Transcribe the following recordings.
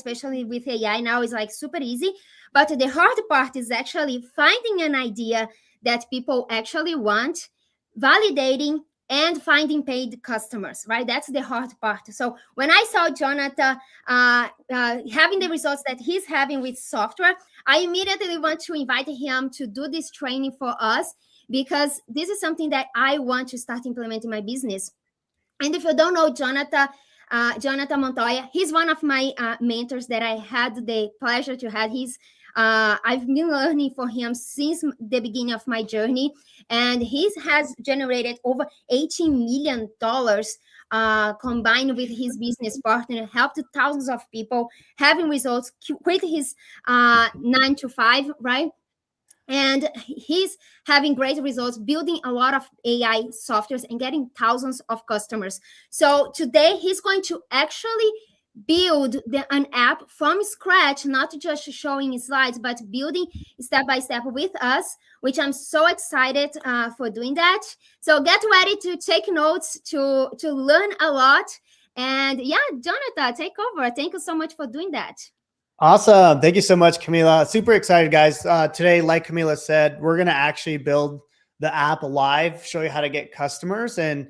especially with AI now, is like super easy. But the hard part is actually finding an idea that people actually want, validating, and finding paid customers, right? That's the hard part. So when I saw Jonathan having the results that he's having with software, I immediately want to invite him to do this training for us, because this is something that I want to start implementing in my business. And if you don't know Jonathan Montoya, he's one of my mentors that I had the pleasure to have. I've been learning from him since the beginning of my journey, and he has generated over $18 million combined with his business partner, helped thousands of people having results, quit his 9 to 5, right? And he's having great results, building a lot of AI softwares and getting thousands of customers. So today he's going to actually build an app from scratch, not just showing slides, but building step by step with us, which I'm so excited for doing that. So get ready to take notes, to learn a lot. And yeah, Jonathan, take over. Thank you so much for doing that. Awesome. Thank you so much, Camila. Super excited, guys. Today, like Camila said, we're going to actually build the app live, show you how to get customers. And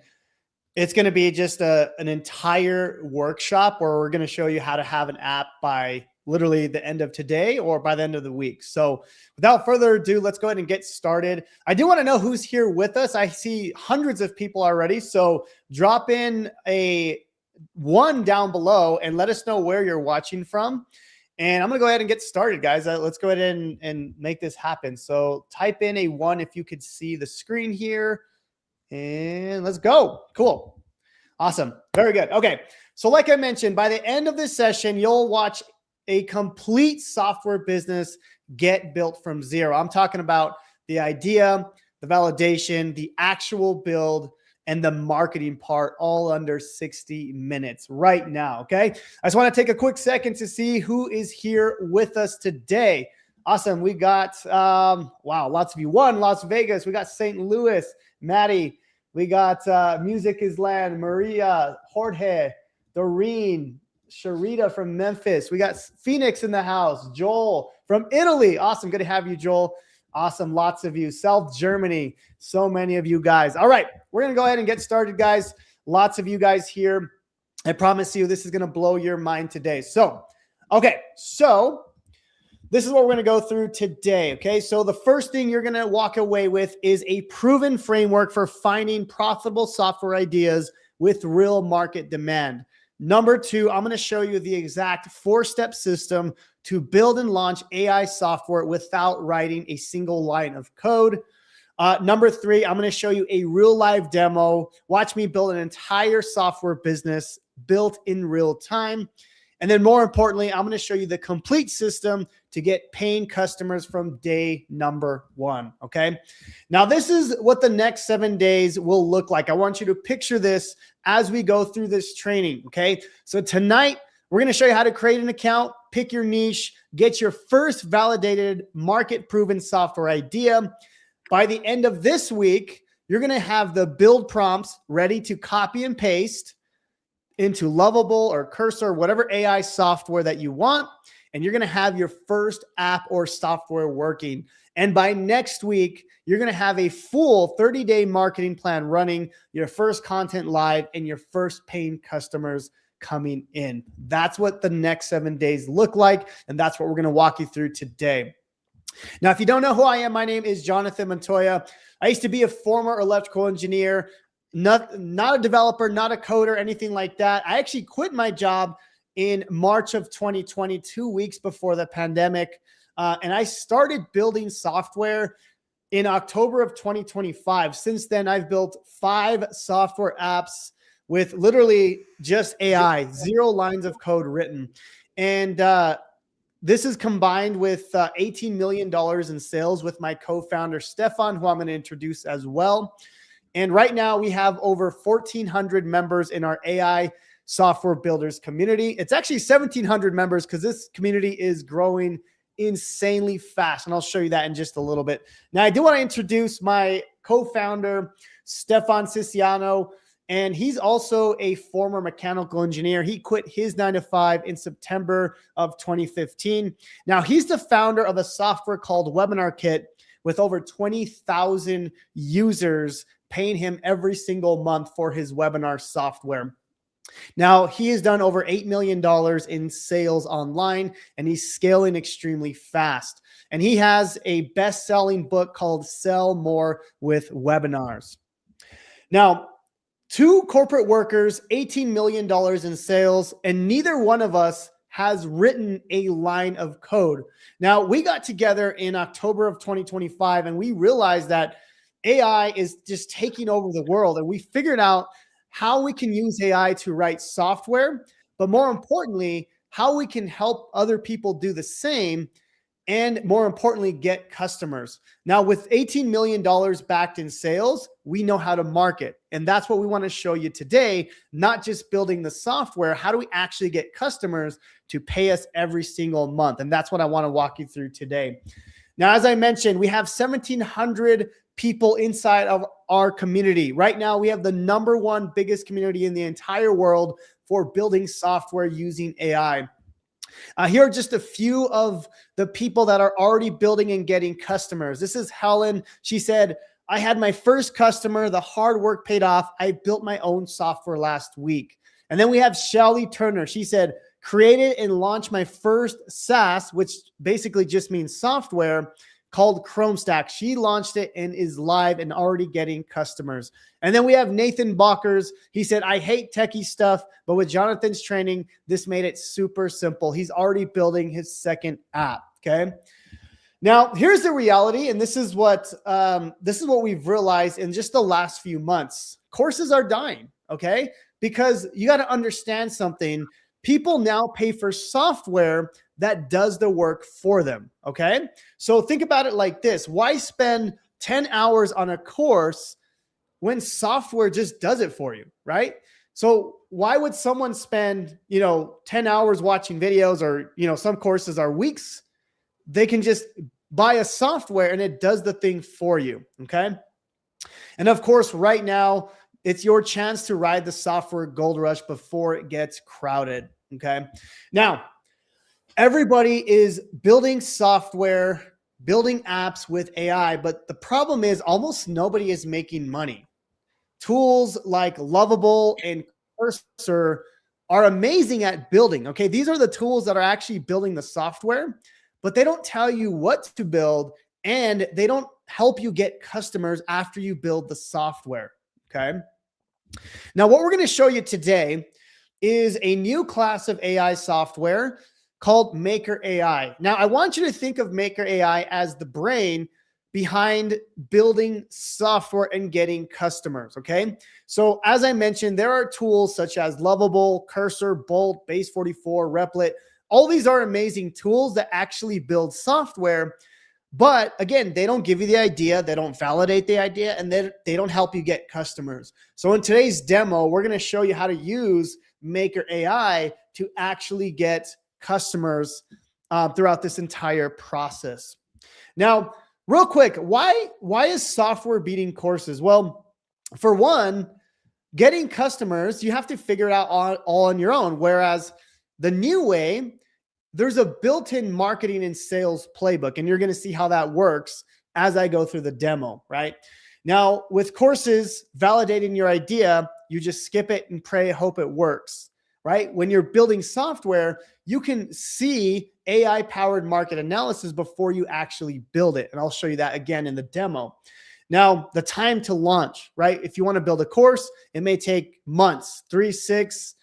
it's going to be just an entire workshop where we're going to show you how to have an app by literally the end of today or by the end of the week. So without further ado, let's go ahead and get started. I do want to know who's here with us. I see hundreds of people already. So drop in a 1 down below and let us know where you're watching from. And I'm going to go ahead and get started, guys. Let's go ahead and make this happen. So type in a 1 if you could see the screen here. And let's go. Cool. Awesome. Very good. Okay. So like I mentioned, by the end of this session, you'll watch a complete software business get built from zero. I'm talking about the idea, the validation, the actual build, and the marketing part all under 60 minutes right now. Okay. I just want to take a quick second to see who is here with us today. Awesome. We got, wow, lots of you. Las Vegas. We got St. Louis, Maddie. We got Music is Land, Maria, Jorge, Doreen, Sharita from Memphis. We got Phoenix in the house, Joel from Italy. Awesome. Good to have you, Joel. Awesome. Lots of you. South Germany. So many of you guys. All right. We're going to go ahead and get started, guys. Lots of you guys here. I promise you this is going to blow your mind today. So, okay. So this is what we're going to go through today. Okay. So the first thing you're going to walk away with is a proven framework for finding profitable software ideas with real market demand. Number 2, I'm going to show you the exact 4-step system to build and launch AI software without writing a single line of code. Number 3, I'm going to show you a real live demo. Watch me build an entire software business built in real time. And then more importantly, I'm going to show you the complete system to get paying customers from day number 1. Okay. Now this is what the next 7 days will look like. I want you to picture this as we go through this training. Okay. So tonight we're going to show you how to create an account, pick your niche, get your first validated market proven software idea. By the end of this week, you're going to have the build prompts ready to copy and paste into Lovable or Cursor, whatever AI software that you want. And you're going to have your first app or software working. And by next week, you're going to have a full 30-day marketing plan running, your first content live, and your first paying customers coming in. That's what the next 7 days look like. And that's what we're going to walk you through today. Now, if you don't know who I am, my name is Jonathan Montoya. I used to be a former electrical engineer, not a developer, not a coder, anything like that. I actually quit my job in March of 2020, 2 weeks before the pandemic. And I started building software in October of 2025. Since then, I've built 5 software apps with literally just AI, 0 lines of code written. And this is combined with $18 million in sales with my co-founder, Stefan, who I'm going to introduce as well. And right now we have over 1,400 members in our AI software builders community. It's actually 1,700 members because this community is growing insanely fast. And I'll show you that in just a little bit. Now, I do want to introduce my co-founder, Stefan Siciano. And he's also a former mechanical engineer. He quit his 9 to 5 in September of 2015. Now, he's the founder of a software called Webinar Kit with over 20,000 users paying him every single month for his webinar software. Now, he has done over $8 million in sales online, and he's scaling extremely fast. And he has a best-selling book called Sell More with Webinars. Now, 2 corporate workers, $18 million in sales, and neither one of us has written a line of code. Now, we got together in October of 2025, and we realized that AI is just taking over the world, and we figured out how we can use AI to write software, but more importantly, how we can help other people do the same, and more importantly, get customers. Now, with $18 million backed in sales, we know how to market. And that's what we want to show you today, not just building the software. How do we actually get customers to pay us every single month? And that's what I want to walk you through today. Now, as I mentioned, we have 1,700 people inside of our community. Right now, we have the #1 biggest community in the entire world for building software using AI. Here are just a few of the people that are already building and getting customers. This is Helen. She said, I had my first customer. The hard work paid off. I built my own software last week. And then we have Shelly Turner. She said, created and launched my first SaaS, which basically just means software, called Chrome Stack. She launched it and is live and already getting customers. And then we have Nathan Balkers. He said, I hate techie stuff, but with Jonathan's training, this made it super simple. He's already building his second app. Okay. Now, here's the reality, and this is what we've realized in just the last few months. Courses are dying, okay? Because you got to understand something. People now pay for software that does the work for them, okay? So think about it like this. Why spend 10 hours on a course when software just does it for you, right? So why would someone spend, 10 hours watching videos, or, some courses are weeks? They can just buy a software and it does the thing for you, okay? And of course, right now, it's your chance to ride the software gold rush before it gets crowded, okay? Now, everybody is building software, building apps with AI, but the problem is almost nobody is making money. Tools like Lovable and Cursor are amazing at building, okay? These are the tools that are actually building the software, but they don't tell you what to build, and they don't help you get customers after you build the software, okay? Now, what we're going to show you today is a new class of AI software called Maker AI. Now, I want you to think of Maker AI as the brain behind building software and getting customers, okay? So as I mentioned, there are tools such as Lovable, Cursor, Bolt, Base44, Replit. All these are amazing tools that actually build software. But again, they don't give you the idea, they don't validate the idea, and they don't help you get customers. So in today's demo, we're going to show you how to use Maker AI to actually get customers throughout this entire process. Now, real quick, why is software beating courses? Well, for one, getting customers, you have to figure it out all on your own. Whereas the new way, there's a built-in marketing and sales playbook, and you're going to see how that works as I go through the demo, right? Now, with courses, validating your idea, you just skip it and pray, hope it works, right? When you're building software, you can see AI-powered market analysis before you actually build it. And I'll show you that again in the demo. Now, the time to launch, right? If you want to build a course, it may take months, 3, 6,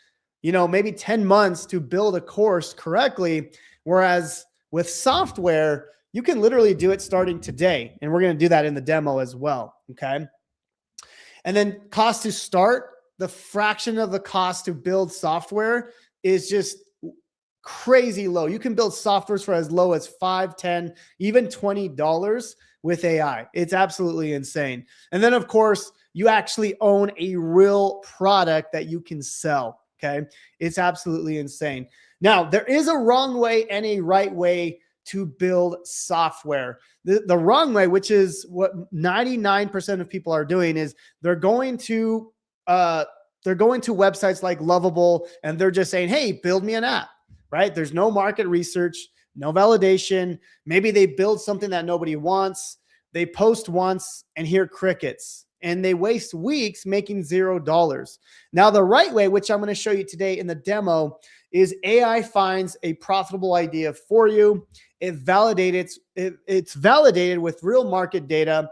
maybe 10 months to build a course correctly. Whereas with software, you can literally do it starting today. And we're going to do that in the demo as well. Okay. And then cost to start, the fraction of the cost to build software is just crazy low. You can build softwares for as low as $5, $10, even $20 with AI. It's absolutely insane. And then of course, you actually own a real product that you can sell. Okay. It's absolutely insane. Now, there is a wrong way and a right way to build software. The wrong way, which is what 99% of people are doing, is they're going to They're going to websites like Lovable and they're just saying, hey, build me an app, right? There's no market research, no validation. Maybe they build something that nobody wants. They post once and hear crickets, and they waste weeks making $0. Now, the right way, which I'm going to show you today in the demo, is AI finds a profitable idea for you. It's validated with real market data.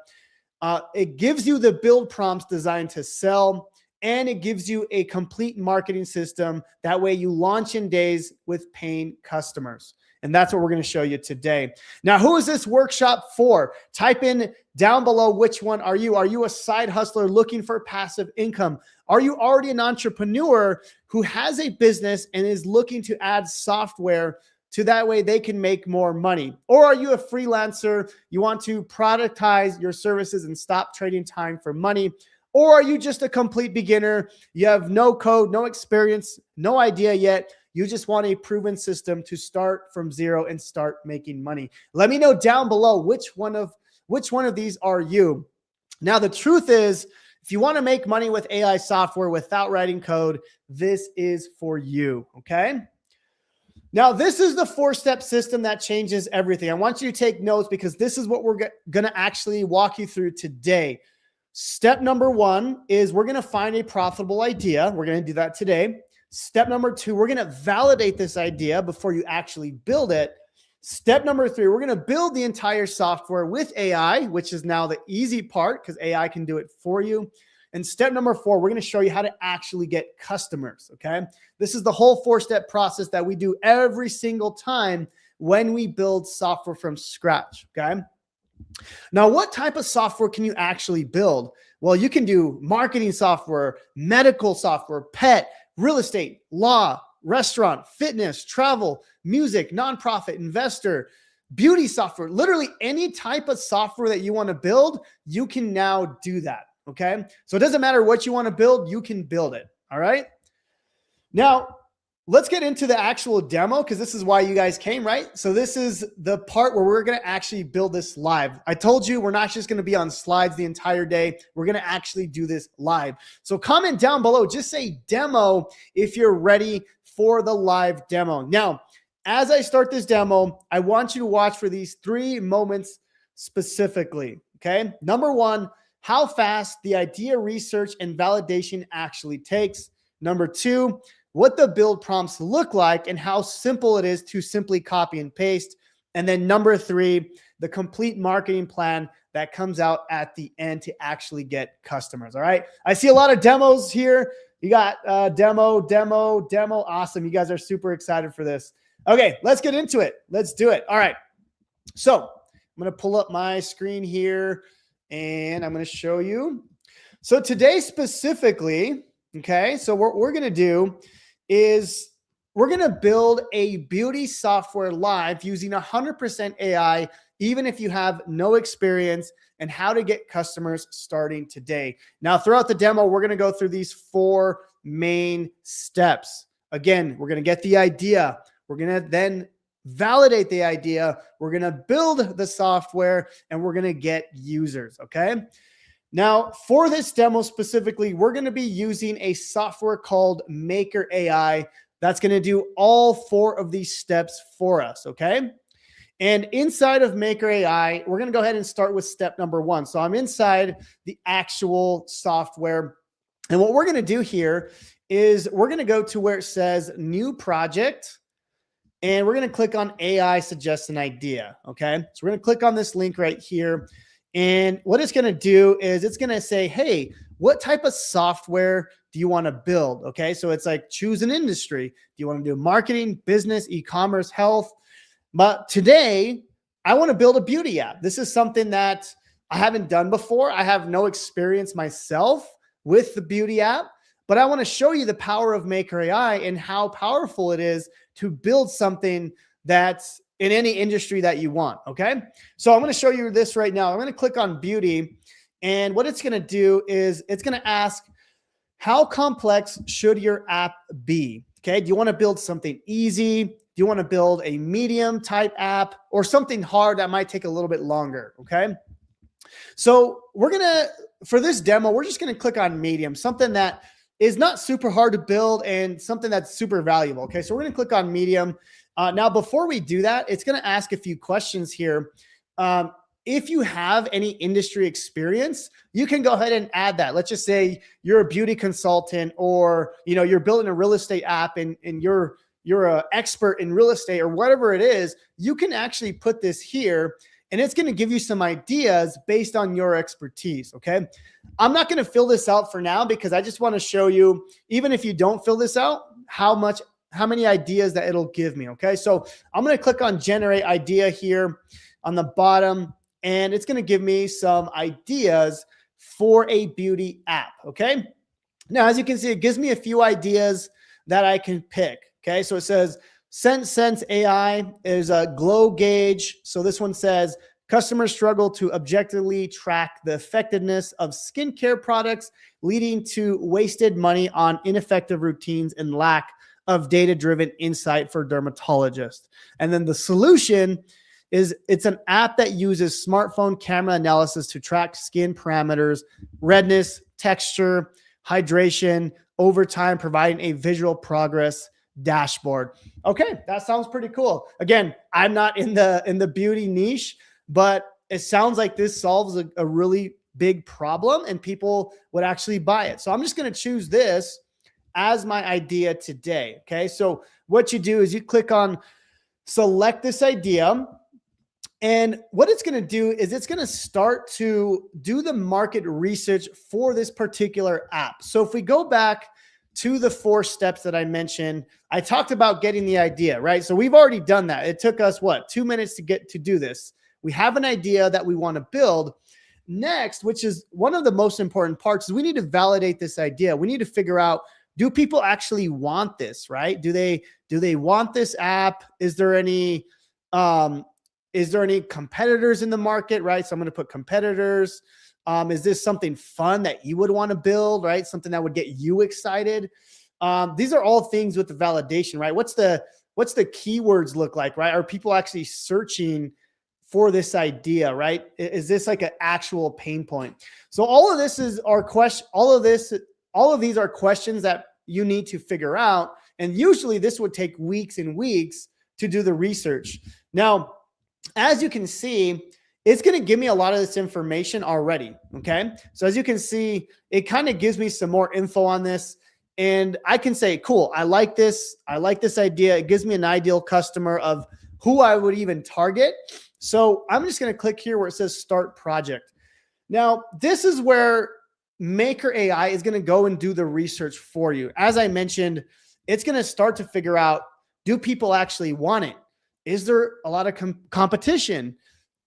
It gives you the build prompts designed to sell, and it gives you a complete marketing system. That way you launch in days with paying customers. And that's what we're going to show you today. Now, who is this workshop for? Type in down below, which one are you? Are you a side hustler looking for passive income? Are you already an entrepreneur who has a business and is looking to add software to that way they can make more money? Or are you a freelancer? You want to productize your services and stop trading time for money? Or are you just a complete beginner? You have no code, no experience, no idea yet. You just want a proven system to start from zero and start making money. Let me know down below which one of these are you. Now, the truth is, if you want to make money with AI software without writing code, this is for you, okay? Now, this is the 4-step system that changes everything. I want you to take notes because this is what we're going to actually walk you through today. Step number 1 is we're going to find a profitable idea. We're going to do that today. Step number 2, we're going to validate this idea before you actually build it. Step number 3, we're going to build the entire software with AI, which is now the easy part because AI can do it for you. And step number 4, we're going to show you how to actually get customers, okay? This is the whole 4-step process that we do every single time when we build software from scratch, okay? Now, what type of software can you actually build? Well, you can do marketing software, medical software, pet, real estate, law, restaurant, fitness, travel, music, nonprofit, investor, beauty software, literally any type of software that you want to build, you can now do that. Okay. So it doesn't matter what you want to build, you can build it. All right. Now, let's get into the actual demo because this is why you guys came, right? So this is the part where we're going to actually build this live. I told you we're not just going to be on slides the entire day. We're going to actually do this live. So comment down below, just say demo if you're ready for the live demo. Now, as I start this demo, I want you to watch for these 3 moments specifically, okay? Number 1, how fast the idea research and validation actually takes. Number 2, what the build prompts look like and how simple it is to simply copy and paste. And then number 3, the complete marketing plan that comes out at the end to actually get customers. All right. I see a lot of demos here. You got demo. Awesome. You guys are super excited for this. Okay, let's get into it. Let's do it. All right. So I'm going to pull up my screen here and I'm going to show you. So today specifically, okay, so what we're going to do is we're going to build a beauty software live using 100% AI, even if you have no experience, and how to get customers starting today. Now, throughout the demo, we're going to go through these 4 main steps. Again, we're going to get the idea. We're going to then validate the idea. We're going to build the software, and we're going to get users, okay? Now, for this demo specifically, we're going to be using a software called Maker AI that's going to do all 4 of these steps for us, okay? And inside of Maker AI, we're going to go ahead and start with step number 1. So I'm inside the actual software. And what we're going to do here is we're going to go to where it says New Project. And we're going to click on AI Suggest an Idea, okay? So we're going to click on this link right here. And what it's going to do is it's going to say, hey, what type of software do you want to build? Okay, so it's like choose an industry. Do you want to do marketing, business, e-commerce, health? But today, I want to build a beauty app. This is something that I haven't done before. I have no experience myself with the beauty app, but I want to show you the power of Maker AI and how powerful it is to build something that's in any industry that you want, okay? So I'm going to show you this right now. I'm going to click on beauty, and what it's going to do is it's going to ask, how complex should your app be? Okay, do you want to build something easy? Do you want to build a medium type app or something hard that might take a little bit longer, okay? So we're going to, for this demo, we're just going to click on medium, something that is not super hard to build and something that's super valuable. Okay, so we're going to click on Medium. Now, before we do that, it's going to ask a few questions here. If you have any industry experience, you can go ahead and add that. Let's just say you're a beauty consultant, or you're building a real estate app, and you're an expert in real estate, or whatever it is. You can actually put this here, and it's going to give you some ideas based on your expertise. Okay, I'm not going to fill this out for now because I just want to show you, even if you don't fill this out, how many ideas that it'll give me. Okay, so I'm going to click on generate idea here on the bottom, and it's going to give me some ideas for a beauty app. Okay, now as you can see, it gives me a few ideas that I can pick. Okay, so it says Sense AI is a glow gauge. So this one says customers struggle to objectively track the effectiveness of skincare products, leading to wasted money on ineffective routines and lack of data-driven insight for dermatologists. And then the solution is it's an app that uses smartphone camera analysis to track skin parameters, redness, texture, hydration over time, providing a visual progress dashboard. Okay, that sounds pretty cool. Again, I'm not in the beauty niche, but it sounds like this solves a really big problem and people would actually buy it. So I'm just going to choose this as my idea today. Okay, so what you do is you click on select this idea, and what it's going to do is it's going to start to do the market research for this particular app. So if we go back to the 4 steps that I mentioned, I talked about getting the idea, right? So we've already done that. It took us 2 minutes to do this. We have an idea that we want to build. Next, which is one of the most important parts, is we need to validate this idea. We need to figure out, do people actually want this, right? Do they want this app? Is there any competitors in the market, right? So I'm going to put competitors. Is this something fun that you would want to build, right? Something that would get you excited. These are all things with the validation, right? What's the keywords look like, right? Are people actually searching for this idea, right? Is this like an actual pain point? So all of this is our question. All of these are questions that you need to figure out. And usually this would take weeks and weeks to do the research. Now, as you can see, it's going to give me a lot of this information already. Okay. So as you can see, it kind of gives me some more info on this, and I can say, cool, I like this. I like this idea. It gives me an ideal customer of who I would even target. So I'm just going to click here where it says start project. Now, this is where Maker AI is going to go and do the research for you. As I mentioned, it's going to start to figure out, do people actually want it? Is there a lot of competition?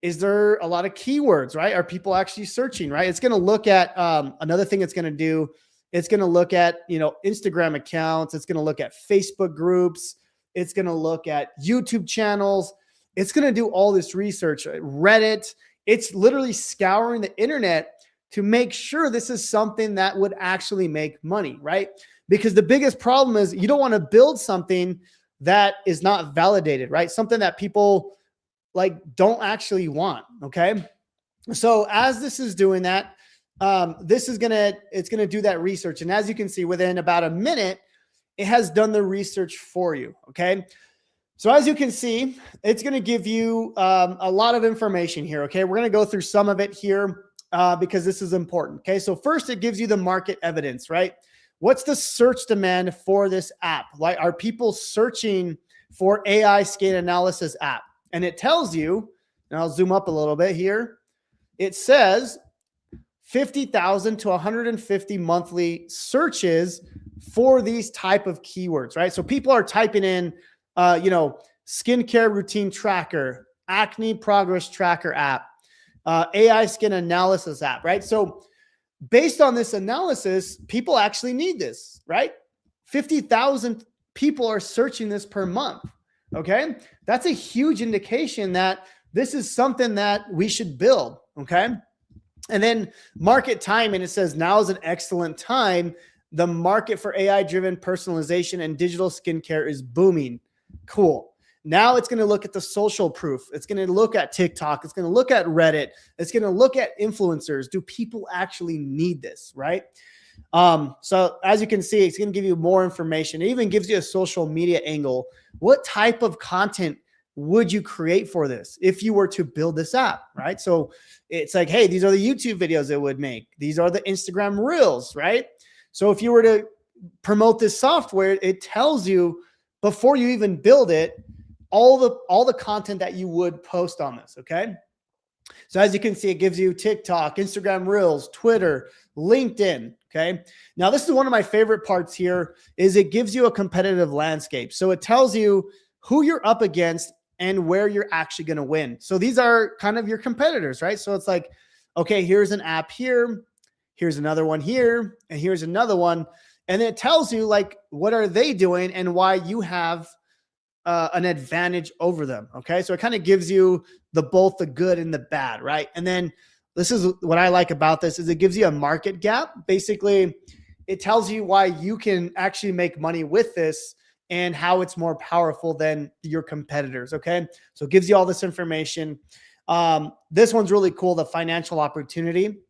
Is there a lot of keywords, right? Are people actually searching, right? It's going to look at another thing it's going to do. It's going to look at, Instagram accounts. It's going to look at Facebook groups. It's going to look at YouTube channels. It's going to do all this research, Reddit. It's literally scouring the internet to make sure this is something that would actually make money, right? Because the biggest problem is you don't want to build something that is not validated, right? Something that people don't actually want. Okay. So as this is doing that, it's going to do that research. And as you can see, within about a minute, it has done the research for you. Okay. So as you can see, it's going to give you a lot of information here. Okay. We're going to go through some of it here because this is important. Okay. So first, it gives you the market evidence, right? What's the search demand for this app? Like, are people searching for AI skin analysis app? And it tells you, and I'll zoom up a little bit here. It says 50,000 to 150 monthly searches for these type of keywords, right? So people are typing in, skincare routine tracker, acne progress tracker app, AI skin analysis app, right? So based on this analysis, people actually need this, right? 50,000 people are searching this per month. Okay. That's a huge indication that this is something that we should build. Okay. And then market time, and it says now is an excellent time. The market for AI driven personalization and digital skincare is booming. Cool. Now it's going to look at the social proof. It's going to look at TikTok. It's going to look at Reddit. It's going to look at influencers. Do people actually need this? Right. So as you can see, it's going to give you more information. It even gives you a social media angle. What type of content would you create for this if you were to build this app, right? So it's like, hey, these are the YouTube videos it would make. These are the Instagram reels, right? So if you were to promote this software, it tells you before you even build it, all the content that you would post on this, okay? So as you can see, it gives you TikTok, Instagram Reels, Twitter, LinkedIn, okay? Now, this is one of my favorite parts here is it gives you a competitive landscape. So it tells you who you're up against and where you're actually going to win. So these are kind of your competitors, right? So it's like, okay, here's an app here, here's another one here, and here's another one. And it tells you like, what are they doing and why you have an advantage over them. Okay. So it kind of gives you both the good and the bad, right? And then this is what I like about this is it gives you a market gap. Basically, it tells you why you can actually make money with this and how it's more powerful than your competitors. Okay. So it gives you all this information. This one's really cool, the financial opportunity.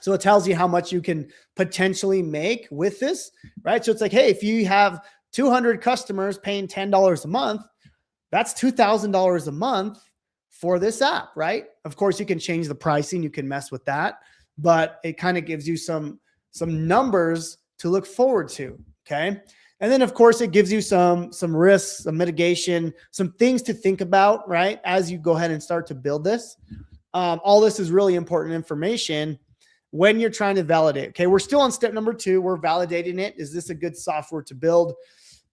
So it tells you how much you can potentially make with this, right? So it's like, hey, if you have 200 customers paying $10 a month, that's $2,000 a month for this app, right? Of course, you can change the pricing, you can mess with that, but it kind of gives you some numbers to look forward to, okay? And then, of course, it gives you some risks, some mitigation, some things to think about, right? As you go ahead and start to build this. All this is really important information when you're trying to validate. Okay, we're still on step number 2. We're validating it. Is this a good software to build?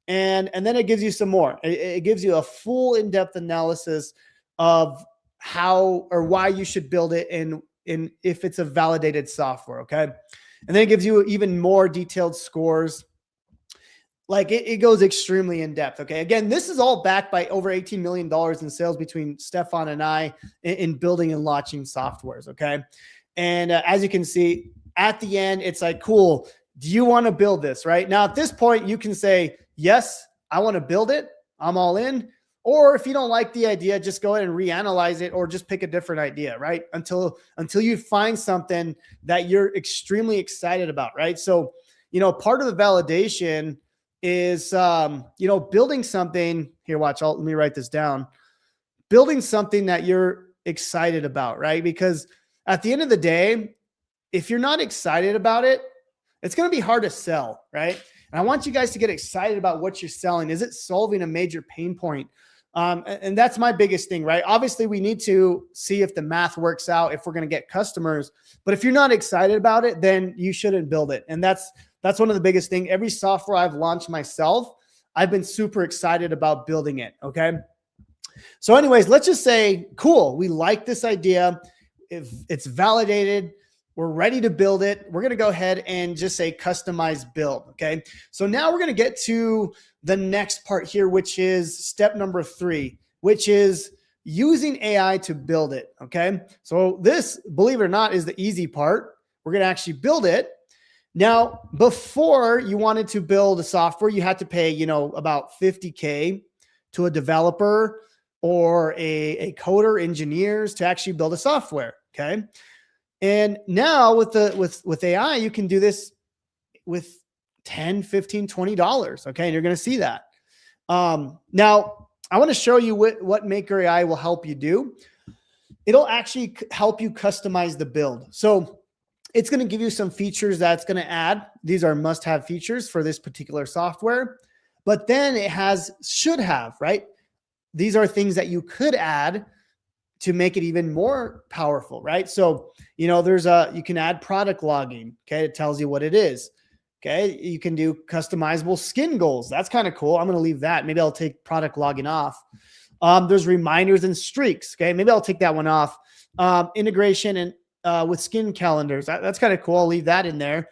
And then it gives you some more. It gives you a full in-depth analysis of how or why you should build it and if it's a validated software. Okay, and then it gives you even more detailed scores. Like it goes extremely in depth. Okay. Again, this is all backed by over $18 million in sales between Stefan and I in building and launching softwares. Okay. And as you can see at the end, it's like, cool. Do you want to build this? Right now, at this point, you can say, yes, I want to build it. I'm all in. Or if you don't like the idea, just go ahead and reanalyze it or just pick a different idea, right? Until you find something that you're extremely excited about, right? So, part of the validation is, building something here. Watch, let me write this down. Building something that you're excited about, right? Because at the end of the day, if you're not excited about it, it's going to be hard to sell, right? And I want you guys to get excited about what you're selling. Is it solving a major pain point? And that's my biggest thing, right? Obviously, we need to see if the math works out, if we're going to get customers. But if you're not excited about it, then you shouldn't build it. And that's one of the biggest things. Every software I've launched myself, I've been super excited about building it, okay? So anyways, let's just say, cool, we like this idea. If it's validated, we're ready to build it. We're going to go ahead and just say customize build. Okay. So now we're going to get to the next part here, which is step number 3, which is using AI to build it. Okay. So this, believe it or not, is the easy part. We're going to actually build it. Now, before you wanted to build a software, you had to pay, about $50K to a developer or a coder, engineers to actually build a software. Okay. And now with AI, you can do this with $10, $15, $20. Okay. And you're going to see that. Now I want to show you what Maker AI will help you do. It'll actually help you customize the build. So it's going to give you some features that's going to add. These are must-have features for this particular software, but then it should have, right? These are things that you could add to make it even more powerful, right? So, you can add product logging. Okay. It tells you what it is. Okay. You can do customizable skin goals. That's kind of cool. I'm going to leave that. Maybe I'll take product logging off. There's reminders and streaks. Okay. Maybe I'll take that one off. Integration and with skin calendars. That's kind of cool. I'll leave that in there.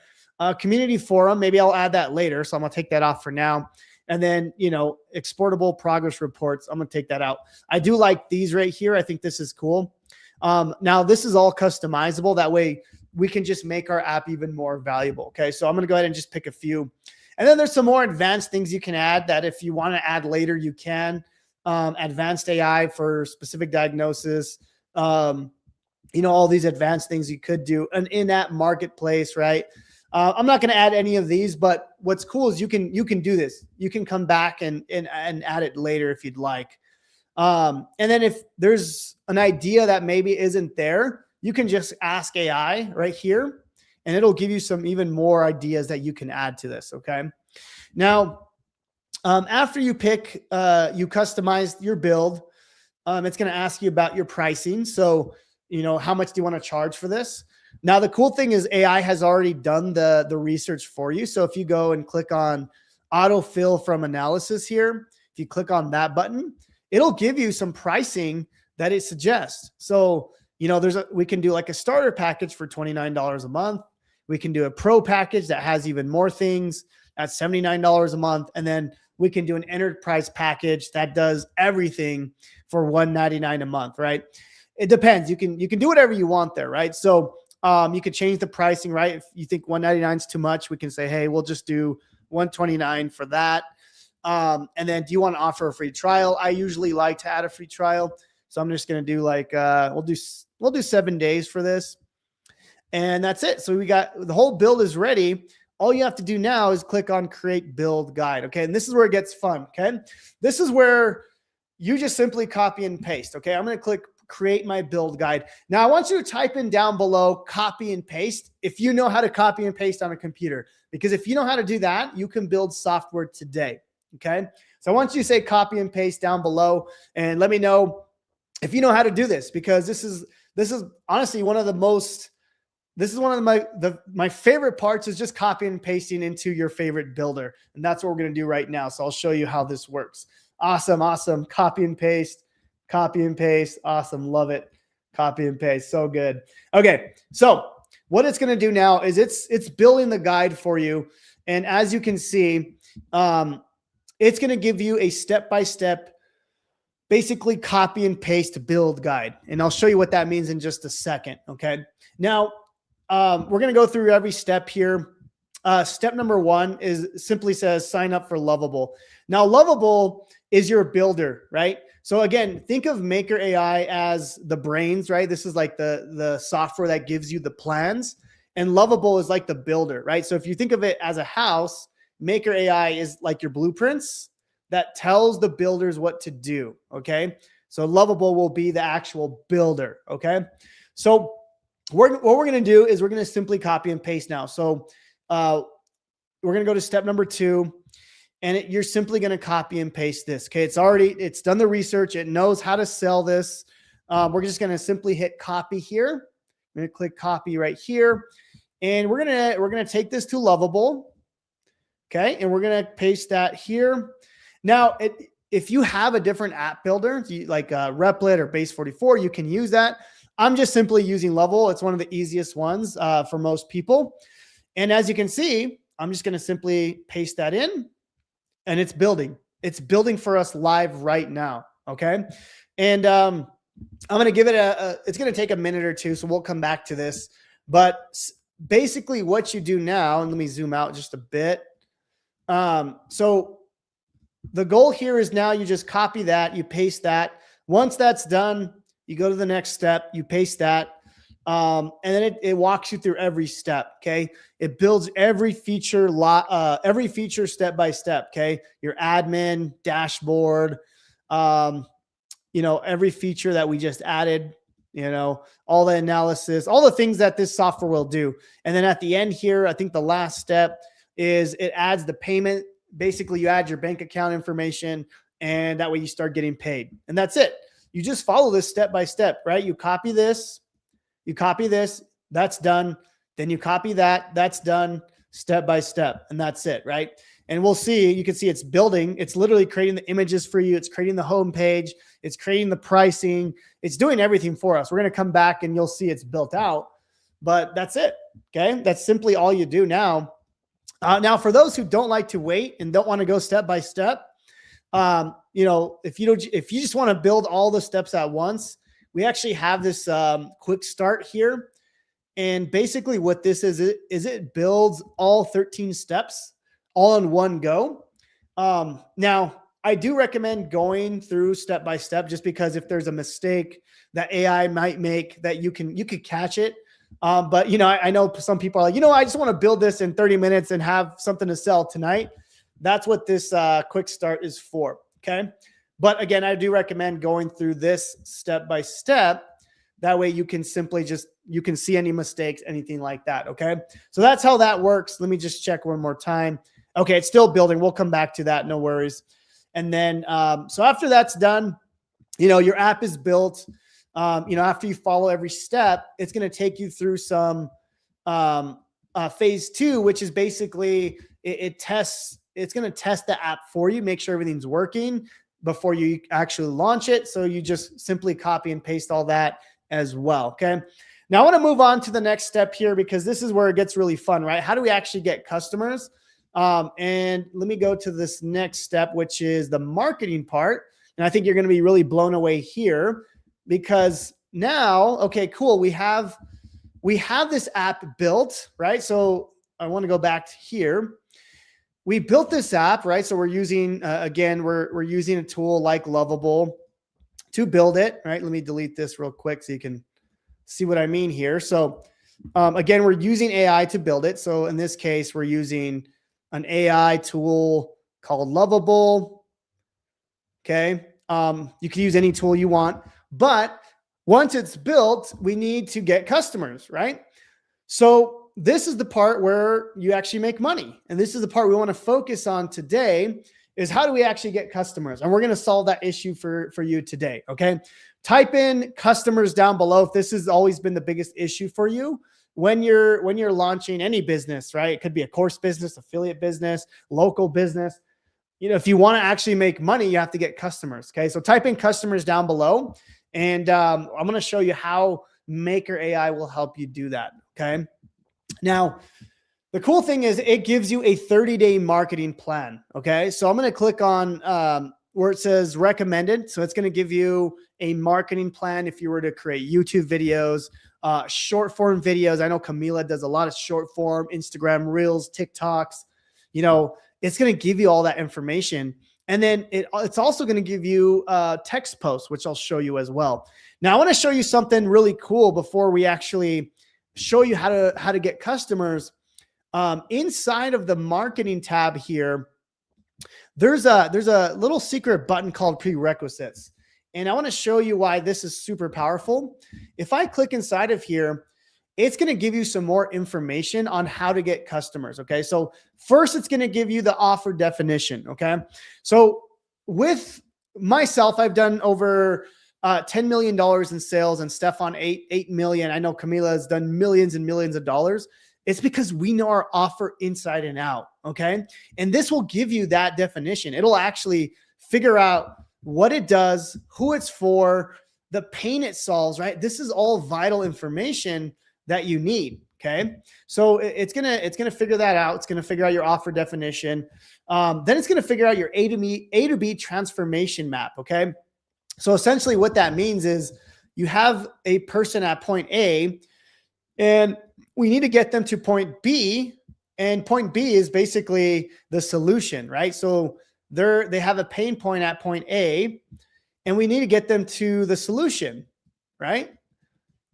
Community forum. Maybe I'll add that later. So I'm going to take that off for now. And then, exportable progress reports. I'm going to take that out. I do like these right here. I think this is cool. Now this is all customizable. That way we can just make our app even more valuable. Okay. So I'm going to go ahead and just pick a few. And then there's some more advanced things you can add that if you want to add later, you can. Advanced AI for specific diagnosis. All these advanced things you could do. An in-app marketplace, right? I'm not going to add any of these, but what's cool is you can do this. You can come back and add it later if you'd like. And then if there's an idea that maybe isn't there, you can just ask AI right here, and it'll give you some even more ideas that you can add to this. Okay. Now, after you pick, you customize your build, it's going to ask you about your pricing. So, how much do you want to charge for this? Now, the cool thing is AI has already done the research for you. So if you go and click on autofill from analysis here, if you click on that button, it'll give you some pricing that it suggests. So, we can do like a starter package for $29 a month. We can do a pro package that has even more things at $79 a month. And then we can do an enterprise package that does everything for $199 a month, right? It depends. You can do whatever you want there, right? So you could change the pricing, right? If you think $199 is too much, we can say, hey, we'll just do $129 for that. And then do you want to offer a free trial? I usually like to add a free trial. So I'm just going to do like, we'll do 7 days for this. And that's it. So we got the whole build is ready. All you have to do now is click on create build guide. Okay. And this is where it gets fun. Okay. This is where you just simply copy and paste. Okay. I'm going to click create my build guide. Now I want you to type in down below, copy and paste if you know how to copy and paste on a computer, because if you know how to do that, you can build software today. Okay. So I want you to say copy and paste down below and let me know if you know how to do this, because this is honestly one of the most, this is one of my favorite parts is just copying and pasting into your favorite builder. And that's what we're going to do right now. So I'll show you how this works. Awesome. Awesome. Copy and paste, copy and paste. Awesome. Love it. Copy and paste. So good. Okay. So what it's going to do now is it's building the guide for you. And as you can see, it's going to give you a step-by-step, basically copy and paste build guide. And I'll show you what that means in just a second. Okay. Now, we're going to go through every step here. Step number 1 is simply says sign up for Lovable. Now, Lovable is your builder, right? So again, think of Maker AI as the brains, right? This is like the software that gives you the plans, and Lovable is like the builder, right? So if you think of it as a house, Maker AI is like your blueprints that tells the builders what to do. Okay. So Lovable will be the actual builder. Okay. So what we're going to do is we're going to simply copy and paste now. So we're going to go to step number 2, and you're simply going to copy and paste this. Okay. It's done the research. It knows how to sell this. We're just going to simply hit copy here. I'm going to click copy right here. And we're going to take this to Lovable. Okay. And we're going to paste that here. Now, if you have a different app builder, like Replit or Base 44, you can use that. I'm just simply using Lovable. It's one of the easiest ones for most people. And as you can see, I'm just going to simply paste that in, and it's building. It's building for us live right now. Okay. And I'm going to give it it's going to take a minute or two, so we'll come back to this. But basically what you do now, and let me zoom out just a bit. So the goal here is now you just copy that, you paste that. Once that's done, you go to the next step, you paste that, and then it walks you through every step. Okay, it builds every feature step by step. Okay, your admin dashboard, every feature that we just added, all the analysis, all the things that this software will do. And then at the end here, I think the last step is it adds the payment. Basically, you add your bank account information, and that way you start getting paid. And that's it. You just follow this step by step, right? You copy this, that's done. Then you copy that, that's done, step by step. And that's it, right? And you can see it's building. It's literally creating the images for you. It's creating the home page. It's creating the pricing. It's doing everything for us. We're going to come back and you'll see it's built out, but that's it. Okay. That's simply all you do now. Now, for those who don't like to wait and don't want to go step by step, if you just want to build all the steps at once, we actually have this quick start here. And basically what this is it builds all 13 steps all in one go. Now, I do recommend going through step by step, just because if there's a mistake that AI might make, that you could catch it. But I know some people are like, I just want to build this in 30 minutes and have something to sell tonight. That's what this quick start is for. Okay. But again, I do recommend going through this step by step. That way you can simply you can see any mistakes, anything like that. Okay. So that's how that works. Let me just check one more time. Okay. It's still building. We'll come back to that. No worries. And then, so after that's done, your app is built. After you follow every step, it's going to take you through some phase 2, which is basically it's going to test the app for you, make sure everything's working before you actually launch it. So you just simply copy and paste all that as well. Okay. Now I want to move on to the next step here, because this is where it gets really fun, right? How do we actually get customers? And let me go to this next step, which is the marketing part. And I think you're going to be really blown away here, because now, okay, cool. We have this app built, right? So I want to go back to here. We built this app, right? So we're using, again, we're using a tool like Lovable to build it, right? Let me delete this real quick so you can see what I mean here. So again, we're using AI to build it. So in this case, we're using an AI tool called Lovable. Okay. You can use any tool you want, but once it's built, we need to get customers, right? So this is the part where you actually make money. And this is the part we want to focus on today, is how do we actually get customers? And we're going to solve that issue for you today. Okay. Type in customers down below if this has always been the biggest issue for you when you're launching any business, right? It could be a course business, affiliate business, local business. If you want to actually make money, you have to get customers. Okay. So type in customers down below, and I'm going to show you how Maker AI will help you do that. Okay. Now, the cool thing is it gives you a 30-day marketing plan. Okay. So I'm going to click on where it says recommended. So it's going to give you a marketing plan if you were to create YouTube videos, short form videos. I know Camila does a lot of short form, Instagram Reels, TikToks. It's going to give you all that information. And then it's also going to give you text posts, which I'll show you as well. Now, I want to show you something really cool before we actually show you how to get customers. Inside of the marketing tab here, there's a little secret button called prerequisites. And I want to show you why this is super powerful. If I click inside of here, it's going to give you some more information on how to get customers. Okay. So first, it's going to give you the offer definition. Okay. So with myself, I've done over $10 million in sales, and Stefan 8 million. I know Camila has done millions and millions of dollars. It's because we know our offer inside and out. Okay. And this will give you that definition. It'll actually figure out what it does, who it's for, the pain it solves, right? This is all vital information that you need. Okay. So it's going to figure that out. It's going to figure out your offer definition. Then it's going to figure out your A to B transformation map. Okay. So essentially what that means is you have a person at point A, and we need to get them to point B, and point B is basically the solution, right? So they have a pain point at point A, and we need to get them to the solution, right?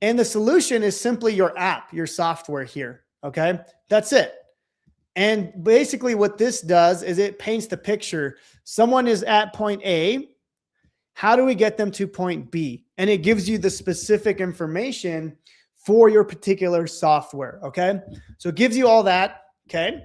And the solution is simply your app, your software here. Okay. That's it. And basically what this does is it paints the picture. Someone is at point A. How do we get them to point B? And it gives you the specific information for your particular software. Okay. So it gives you all that. Okay.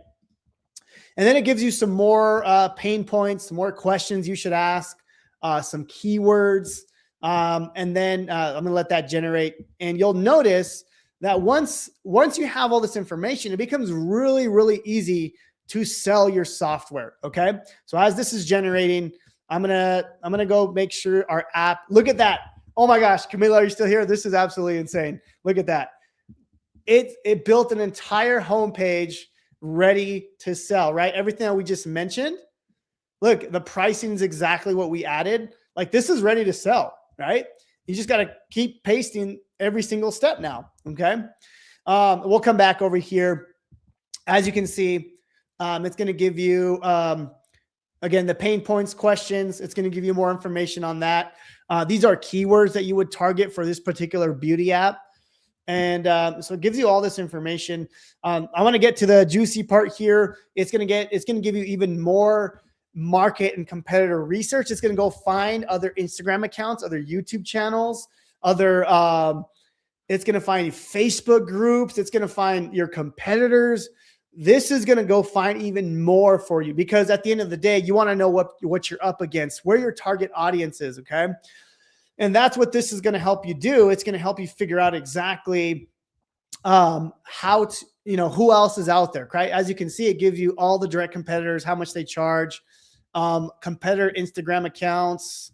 And then it gives you some more pain points, some more questions you should ask, some keywords. And then I'm going to let that generate. And you'll notice that once you have all this information, it becomes really, really easy to sell your software. Okay. So as this is generating, I'm going to go make sure our app, look at that. Oh my gosh, Camila, are you still here? This is absolutely insane. Look at that. It built an entire homepage ready to sell, right? Everything that we just mentioned. Look, the pricing is exactly what we added. Like, this is ready to sell, right? You just got to keep pasting every single step now. Okay. We'll come back over here. As you can see, it's going to give you, again, the pain points questions. It's going to give you more information on that. These are keywords that you would target for this particular beauty app. And so it gives you all this information. I want to get to the juicy part here. It's going to give you even more market and competitor research. It's going to go find other Instagram accounts, other YouTube channels, other, it's going to find Facebook groups. It's going to find your competitors. This is going to go find even more for you, because at the end of the day, you want to know what you're up against, where your target audience is. Okay. And that's what this is going to help you do. It's going to help you figure out exactly how to, who else is out there, right? As you can see, it gives you all the direct competitors, how much they charge, competitor Instagram accounts,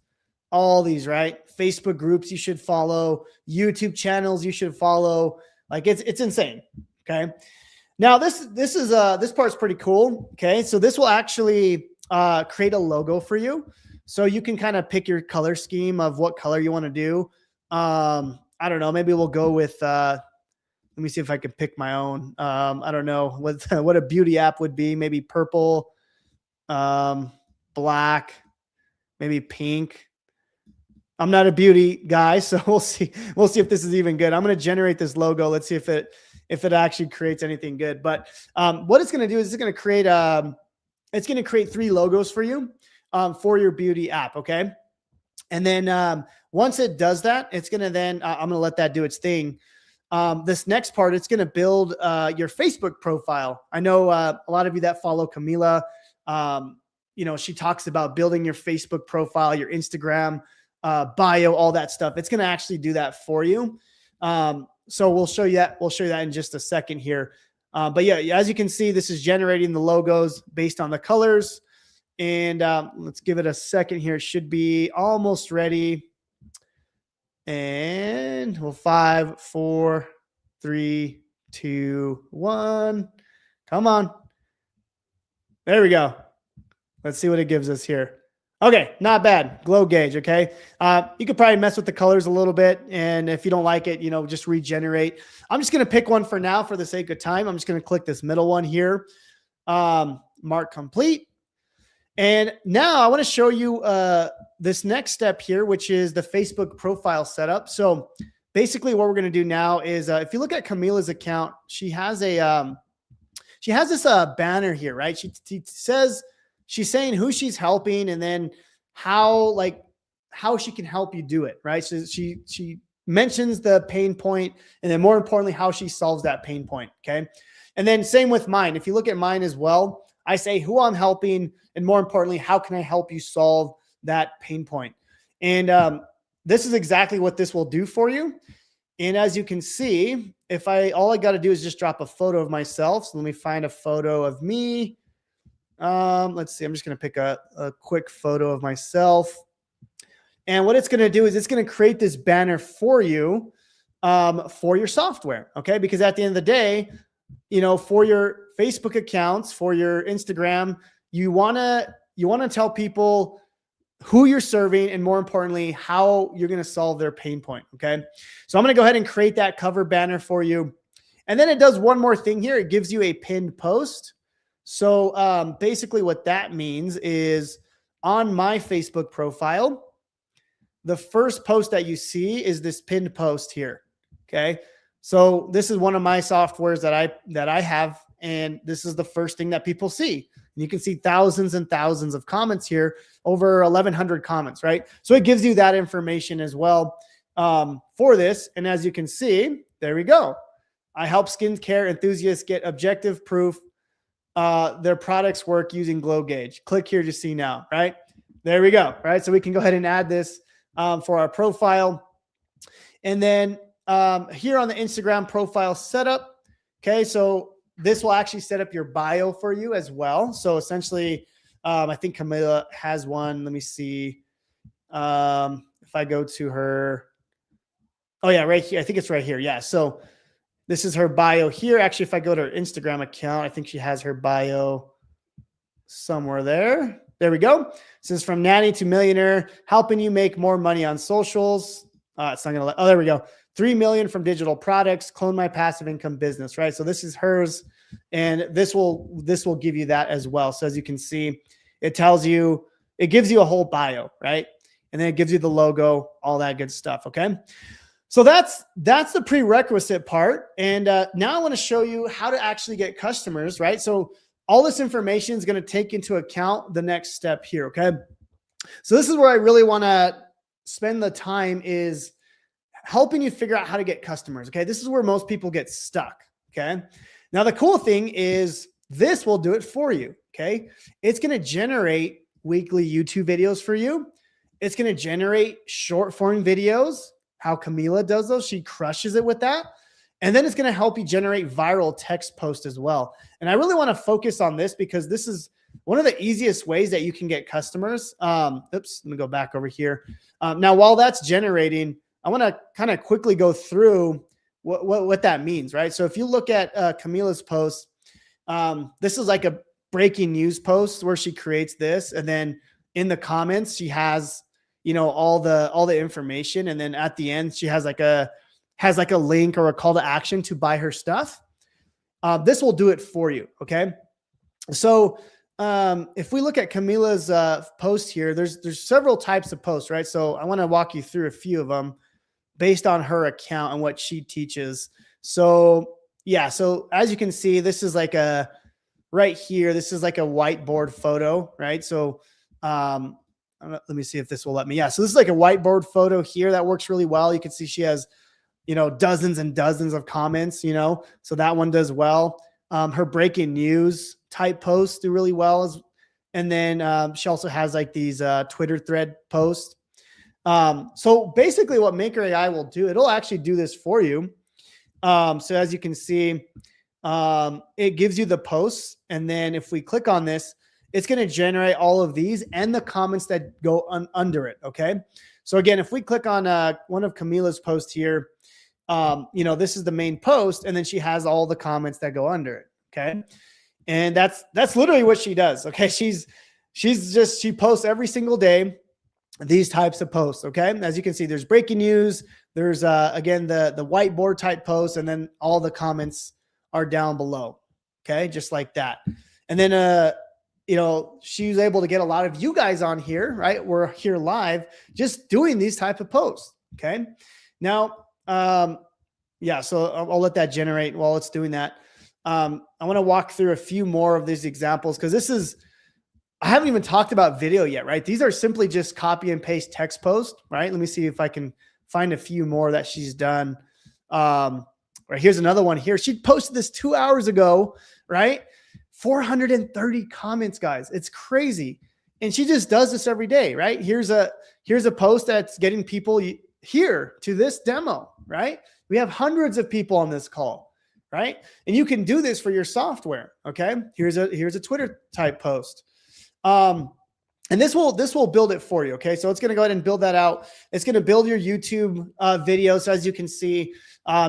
all these, right? Facebook groups you should follow, YouTube channels you should follow. Like it's insane. Okay. Now this part's pretty cool. Okay. So this will actually create a logo for you. So you can kind of pick your color scheme of what color you want to do. I don't know. Maybe we'll go with, let me see if I can pick my own. I don't know what a beauty app would be. Maybe purple, black, maybe pink. I'm not a beauty guy, so we'll see. We'll see if this is even good. I'm going to generate this logo. Let's see if it actually creates anything good. But what it's going to do is it's going to create 3 logos for you. For your beauty app. Okay. And then once it does that, it's going to then, I'm going to let that do its thing. This next part, it's going to build your Facebook profile. I know a lot of you that follow Camila, she talks about building your Facebook profile, your Instagram bio, all that stuff. It's going to actually do that for you. So we'll show you that. We'll show you that in just a second here. But yeah, as you can see, this is generating the logos based on the colors. And let's give it a second here. It should be almost ready. And we'll 5, 4, 3, 2, 1. Come on. There we go. Let's see what it gives us here. Okay, not bad. Glow gauge, okay? You could probably mess with the colors a little bit, and if you don't like it, just regenerate. I'm just going to pick one for now for the sake of time. I'm just going to click this middle one here. Mark complete. And now I want to show you this next step here, which is the Facebook profile setup. So basically what we're going to do now is if you look at Camila's account, she has this banner here, right? She says, she's saying who she's helping and then how she can help you do it, right? So she mentions the pain point and then more importantly, how she solves that pain point. Okay. And then same with mine. If you look at mine as well, I say who I'm helping, and more importantly, how can I help you solve that pain point? And this is exactly what this will do for you. And as you can see, all I got to do is just drop a photo of myself. So let me find a photo of me. Let's see. I'm just going to pick a quick photo of myself. And what it's going to do is it's going to create this banner for you for your software. Okay. Because at the end of the day, for your Facebook accounts, for your Instagram, you want to tell people who you're serving and more importantly, how you're going to solve their pain point. Okay. So I'm going to go ahead and create that cover banner for you. And then it does one more thing here. It gives you a pinned post. So basically what that means is on my Facebook profile, the first post that you see is this pinned post here. Okay. So this is one of my softwares that I have. And this is the first thing that people see. And you can see thousands and thousands of comments here, over 1,100 comments, right? So it gives you that information as well for this. And as you can see, there we go. I help skincare enthusiasts get objective proof their products work using Glow Gauge. Click here to see now, right? There we go, right? So we can go ahead and add this for our profile. And then here on the Instagram profile setup, okay, so this will actually set up your bio for you as well. So essentially, I think Camila has one. Let me see. If I go to her, oh yeah, right here. I think it's right here. Yeah. So this is her bio here. Actually, if I go to her Instagram account, I think she has her bio somewhere there. There we go. This is from nanny to millionaire, helping you make more money on socials. It's not gonna. Oh, there we go. 3 million from digital products, clone my passive income business, right? So this is hers. And this will give you that as well. So as you can see, it tells you, it gives you a whole bio, right? And then it gives you the logo, all that good stuff. Okay. So that's the prerequisite part. And now I want to show you how to actually get customers, right? So all this information is going to take into account the next step here. Okay. So this is where I really want to spend the time, is helping you figure out how to get customers. Okay. This is where most people get stuck. Okay. Now the cool thing is this will do it for you. Okay. It's going to generate weekly YouTube videos for you. It's going to generate short form videos. How Camila does those, she crushes it with that. And then it's going to help you generate viral text posts as well. And I really want to focus on this because this is one of the easiest ways that you can get customers. Oops, let me go back over here. Now, while that's generating, I want to kind of quickly go through what that means, right? So if you look at Camila's post, this is like a breaking news post where she creates this, and then in the comments she has, you know, all the information, and then at the end she has like a link or a call to action to buy her stuff. This will do it for you. Okay. So if we look at Camila's post here, there's several types of posts, right? So I want to walk you through a few of them based on her account and what she teaches. So yeah, so as you can see, this is like right here, this is like a whiteboard photo, right? So let me see if this will let me. Yeah, so this is like a whiteboard photo here that works really well. You can see she has, you know, dozens and dozens of comments, you know, so that one does well. Her breaking news type posts do really well. And then she also has like these Twitter thread posts. So basically what Maker AI will do, it'll actually do this for you. So as you can see, it gives you the posts. And then if we click on this, it's going to generate all of these and the comments that go under it. Okay. So again, if we click on one of Camila's posts here, you know, this is the main post, and then she has all the comments that go under it. Okay. And that's literally what she does. Okay. She posts every single day these types of posts. Okay. As you can see, there's breaking news. There's again, the whiteboard type posts, and then all the comments are down below. Okay. Just like that. And then, you know, she's able to get a lot of you guys on here, right? We're here live just doing these type of posts. Okay. Now, yeah, so I'll let that generate while it's doing that. I want to walk through a few more of these examples, because I haven't even talked about video yet, right? These are simply just copy and paste text posts, right? Let me see if I can find a few more that she's done. Right, here's another one here. She posted this 2 hours ago, right? 430 comments, guys. It's crazy. And she just does this every day, right? Here's a post that's getting people here to this demo, right? We have hundreds of people on this call, right? And you can do this for your software. Okay. Here's a Twitter type post. And this will build it for you. Okay. So it's going to go ahead and build that out. It's going to build your YouTube videos. So as you can see,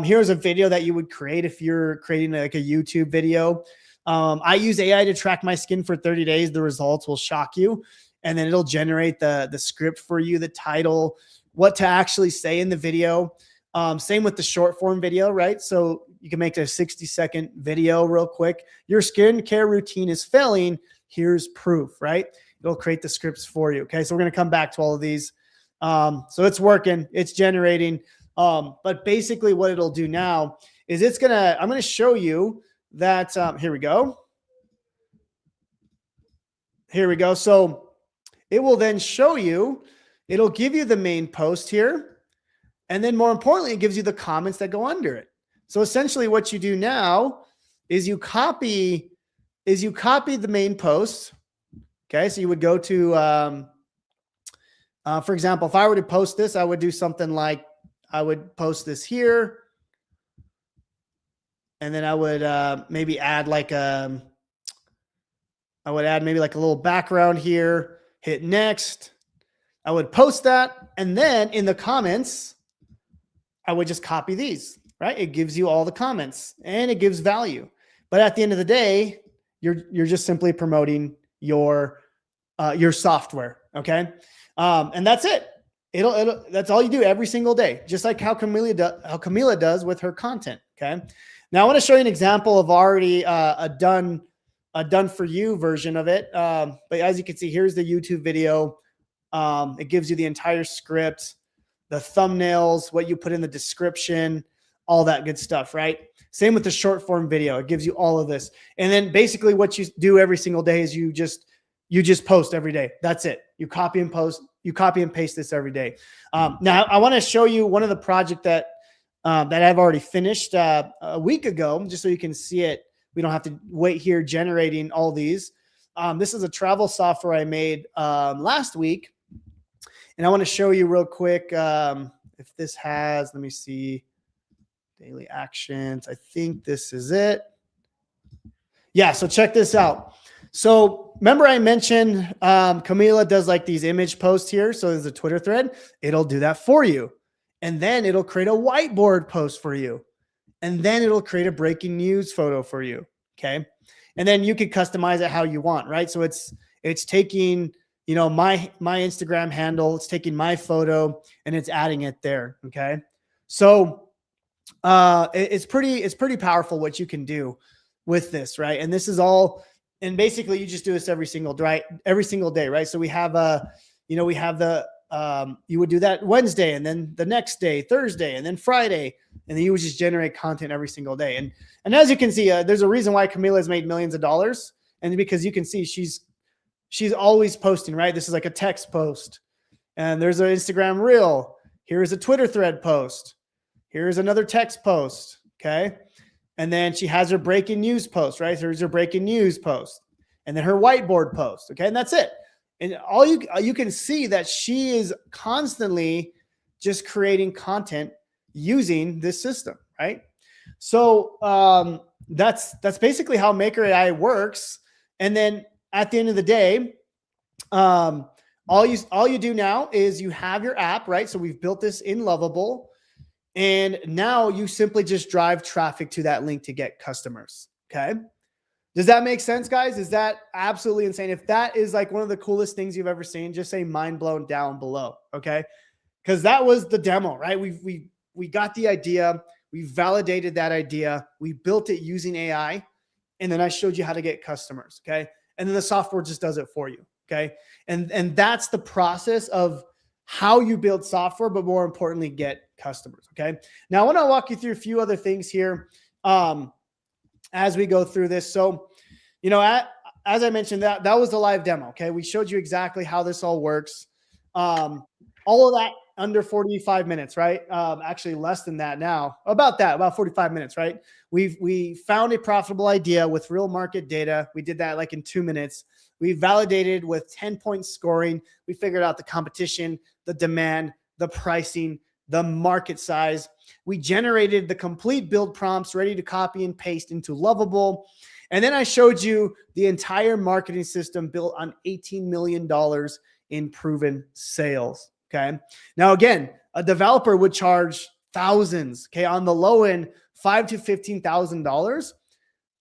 here's a video that you would create if you're creating like a YouTube video. I use AI to track my skin for 30 days. The results will shock you. And then it'll generate the script for you, the title, what to actually say in the video. Same with the short form video, right? So you can make a 60-second video real quick. Your skincare routine is failing. Here's proof, right? It'll create the scripts for you. Okay. So we're going to come back to all of these. So it's working, it's generating. But basically what it'll do now is I'm going to show you that, here we go. Here we go. So it will then show you, it'll give you the main post here. And then more importantly, it gives you the comments that go under it. So essentially what you do now is you copy the main post. Okay. So you would go to, for example, if I were to post this, I would do something like, I would post this here. And then I would maybe add like maybe like a little background here, hit next. I would post that. And then in the comments, I would just copy these, right? It gives you all the comments and it gives value. But at the end of the day, you're just simply promoting your software. Okay. And that's it. That's all you do every single day, just like how Camila does with her content. Okay. Now I want to show you an example of already a done for you version of it. But as you can see, here's the YouTube video. It gives you the entire script. the thumbnails, what you put in the description, all that good stuff, right? Same with the short form video. It gives you all of this. And then basically what you do every single day is you just post every day. That's it. You copy and paste this every day. Now I want to show you one of the project that I've already finished a week ago, just so you can see it. We don't have to wait here generating all these. This is a travel software I made last week. And I want to show you real quick if this has, let me see, daily actions. I think this is it. Yeah, so check this out. So remember I mentioned Camila does like these image posts here. So there's a Twitter thread. It'll do that for you. And then it'll create a whiteboard post for you. And then it'll create a breaking news photo for you. Okay. And then you can customize it how you want, right? So it's taking, you know, my Instagram handle, it's taking my photo and it's adding it there. Okay. So it's pretty powerful what you can do with this, right? And this is all, and basically you just do this every single day, right? So we have you would do that Wednesday, and then the next day, Thursday, and then Friday, and then you would just generate content every single day. And as you can see, there's a reason why Camila has made millions of dollars, and because you can see she's always posting, right? This is like a text post, and there's an Instagram reel. Here's a Twitter thread post. Here's another text post, okay? And then she has her breaking news post, right? Here's her breaking news post, and then her whiteboard post, okay? And that's it. And all you can see that she is constantly just creating content using this system, right? So that's basically how Maker AI works. And then at the end of the day, all you do now is you have your app, right? So we've built this in Lovable, and now you simply just drive traffic to that link to get customers. Okay. Does that make sense, guys? Is that absolutely insane? If that is like one of the coolest things you've ever seen, just say mind blown down below. Okay. Because that was the demo, right? We got the idea. We validated that idea. We built it using AI. And then I showed you how to get customers. Okay. And then the software just does it for you. Okay. And that's the process of how you build software, but more importantly, get customers. Okay. Now I want to walk you through a few other things here as we go through this. So, you know, as I mentioned, that was the live demo. Okay. We showed you exactly how this all works. All of that under 45 minutes, right? Actually less than that now, about 45 minutes, right? We found a profitable idea with real market data. We did that like in 2 minutes. We validated with 10-point scoring. We figured out the competition, the demand, the pricing, the market size. We generated the complete build prompts ready to copy and paste into Lovable. And then I showed you the entire marketing system built on $18 million in proven sales. Okay. Now, again, a developer would charge thousands. Okay. On the low end, $5,000 to $15,000,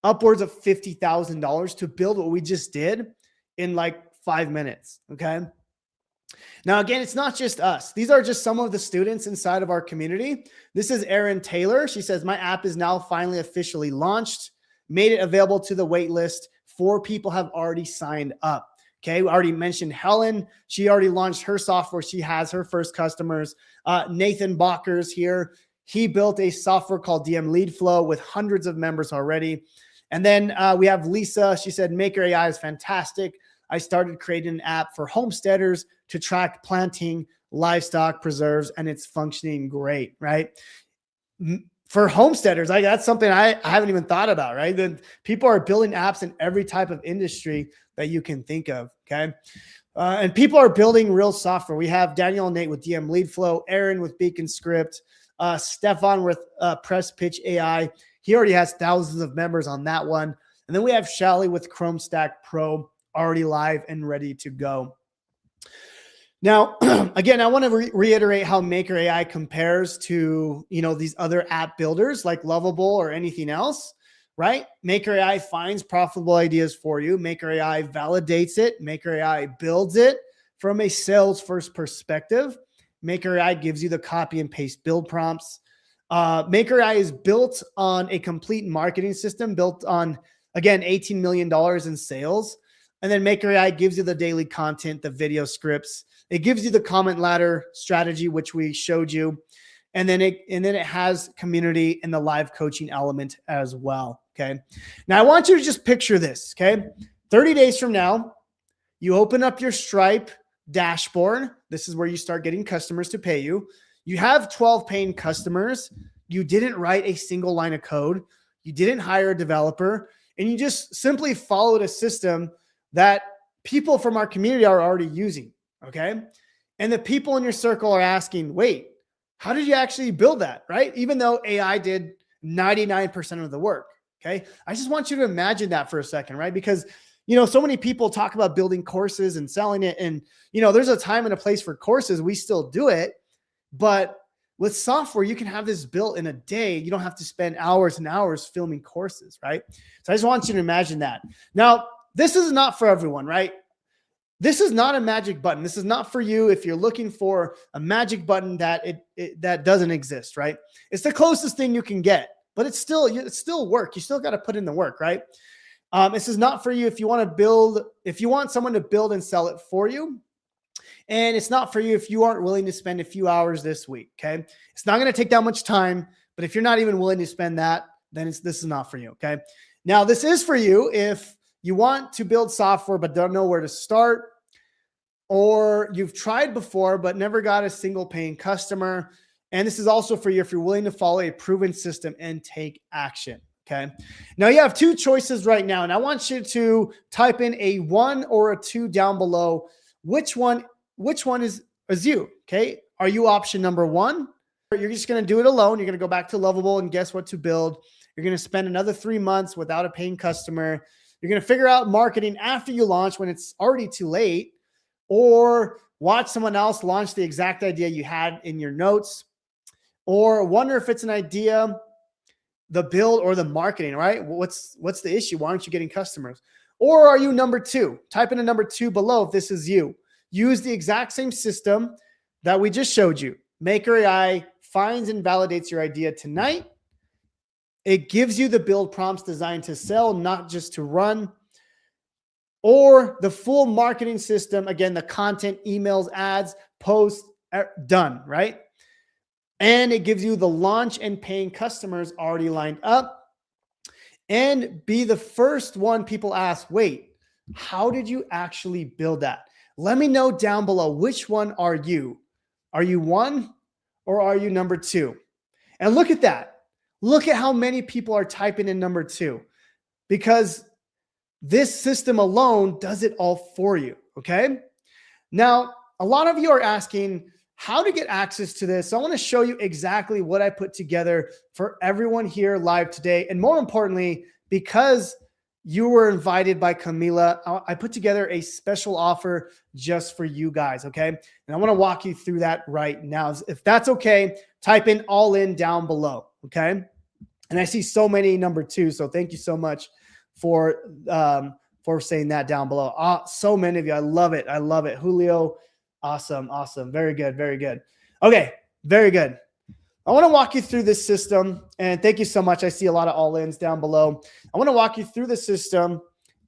upwards of $50,000 to build what we just did in like 5 minutes. Okay. Now, again, it's not just us. These are just some of the students inside of our community. This is Erin Taylor. She says, my app is now finally officially launched, made it available to the wait list. 4 people have already signed up. Okay, we already mentioned Helen. She already launched her software. She has her first customers. Nathan Bakker's here. He built a software called DM Lead Flow with hundreds of members already. And then we have Lisa. She said, Maker AI is fantastic. I started creating an app for homesteaders to track planting livestock preserves, and it's functioning great, right? For homesteaders, that's something I haven't even thought about, right? Then people are building apps in every type of industry that you can think of, okay? And people are building real software. We have Daniel and Nate with DM Lead Flow, Aaron with Beacon Script, Stefan with Press Pitch AI. He already has thousands of members on that one. And then we have Shally with Chrome Stack Pro already live and ready to go. Now, again, I want to reiterate how Maker AI compares to, you know, these other app builders like Lovable or anything else, right? Maker AI finds profitable ideas for you. Maker AI validates it. Maker AI builds it from a sales first perspective. Maker AI gives you the copy and paste build prompts. Maker AI is built on a complete marketing system built on, again, $18 million in sales. And then Maker AI gives you the daily content, the video scripts, It gives you the comment ladder strategy, which we showed you. And then it has community and the live coaching element as well. Okay. Now I want you to just picture this. Okay. 30 days from now, you open up your Stripe dashboard. This is where you start getting customers to pay you. You have 12 paying customers. You didn't write a single line of code. You didn't hire a developer, and you just simply followed a system that people from our community are already using. Okay. And the people in your circle are asking, wait, how did you actually build that? Right? Even though AI did 99% of the work. Okay. I just want you to imagine that for a second, right? Because, so many people talk about building courses and selling it. And, there's a time and a place for courses. We still do it. But with software, you can have this built in a day. You don't have to spend hours and hours filming courses, right? So I just want you to imagine that. Now, this is not for everyone, right? This is not a magic button. This is not for you if you're looking for a magic button that that doesn't exist, right? It's the closest thing you can get, but it's still work. You still got to put in the work, right? This is not for you if you want someone to build and sell it for you. And it's not for you if you aren't willing to spend a few hours this week, okay? It's not going to take that much time, but if you're not even willing to spend that, then this is not for you, okay? Now, this is for you if you want to build software but don't know where to start, or you've tried before but never got a single paying customer. And this is also for you if you're willing to follow a proven system and take action, okay? Now, you have two choices right now, and I want you to type in a 1 or a 2 down below. Which one is you, okay? Are you option number 1? Or you're just going to do it alone. You're going to go back to Lovable and guess what to build. You're going to spend another 3 months without a paying customer. You're going to figure out marketing after you launch when it's already too late, or watch someone else launch the exact idea you had in your notes, or wonder if it's an idea, the build or the marketing, right? What's the issue? Why aren't you getting customers? Or are you number 2? Type in a number 2 below if this is you. Use the exact same system that we just showed you. Maker AI finds and validates your idea tonight. It gives you the build prompts designed to sell, not just to run. Or the full marketing system, again, the content, emails, ads, posts, done, right? And it gives you the launch and paying customers already lined up. And be the first one people ask, wait, how did you actually build that? Let me know down below, which one are you? Are you 1 or are you number 2? And look at that. Look at how many people are typing in number 2, because this system alone does it all for you, okay? Now, a lot of you are asking how to get access to this. So I want to show you exactly what I put together for everyone here live today. And more importantly, because you were invited by Camila, I put together a special offer just for you guys, okay? And I want to walk you through that right now. If that's okay, type in all in down below, okay? And I see so many number 2, so thank you so much for saying that down below. So many of you, I love it. I love it. Julio, awesome. Very good, very good. Okay, very good. I want to walk you through this system, and thank you so much. I see a lot of all-ins down below. I want to walk you through the system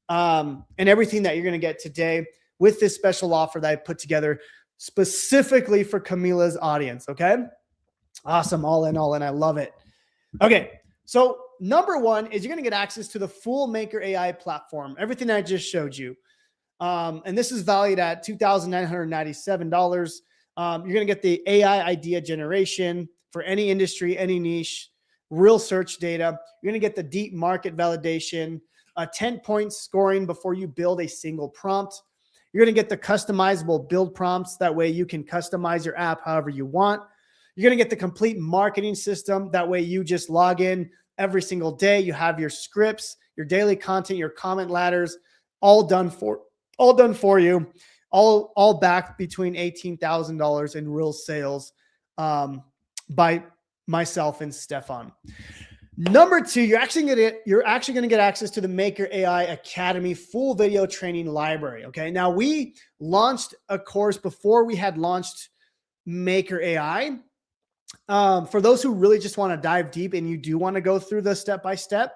and everything that you're going to get today with this special offer that I put together specifically for Camila's audience, okay? Awesome, all in. I love it. Okay, so number 1 is you're going to get access to the full Maker AI platform, everything I just showed you. And this is valued at $2,997. You're going to get the AI idea generation for any industry, any niche, real search data. You're going to get the deep market validation, 10-point scoring before you build a single prompt. You're going to get the customizable build prompts. That way you can customize your app however you want. You're going to get the complete marketing system. That way you just log in every single day. You have your scripts, your daily content, your comment ladders, all done for you, all backed between $18,000 in real sales by myself and Stefan. Number 2, you're actually going to get access to the Maker AI Academy full video training library. Okay. Now, we launched a course before we had launched Maker AI. For those who really just want to dive deep and you do want to go through the step-by-step,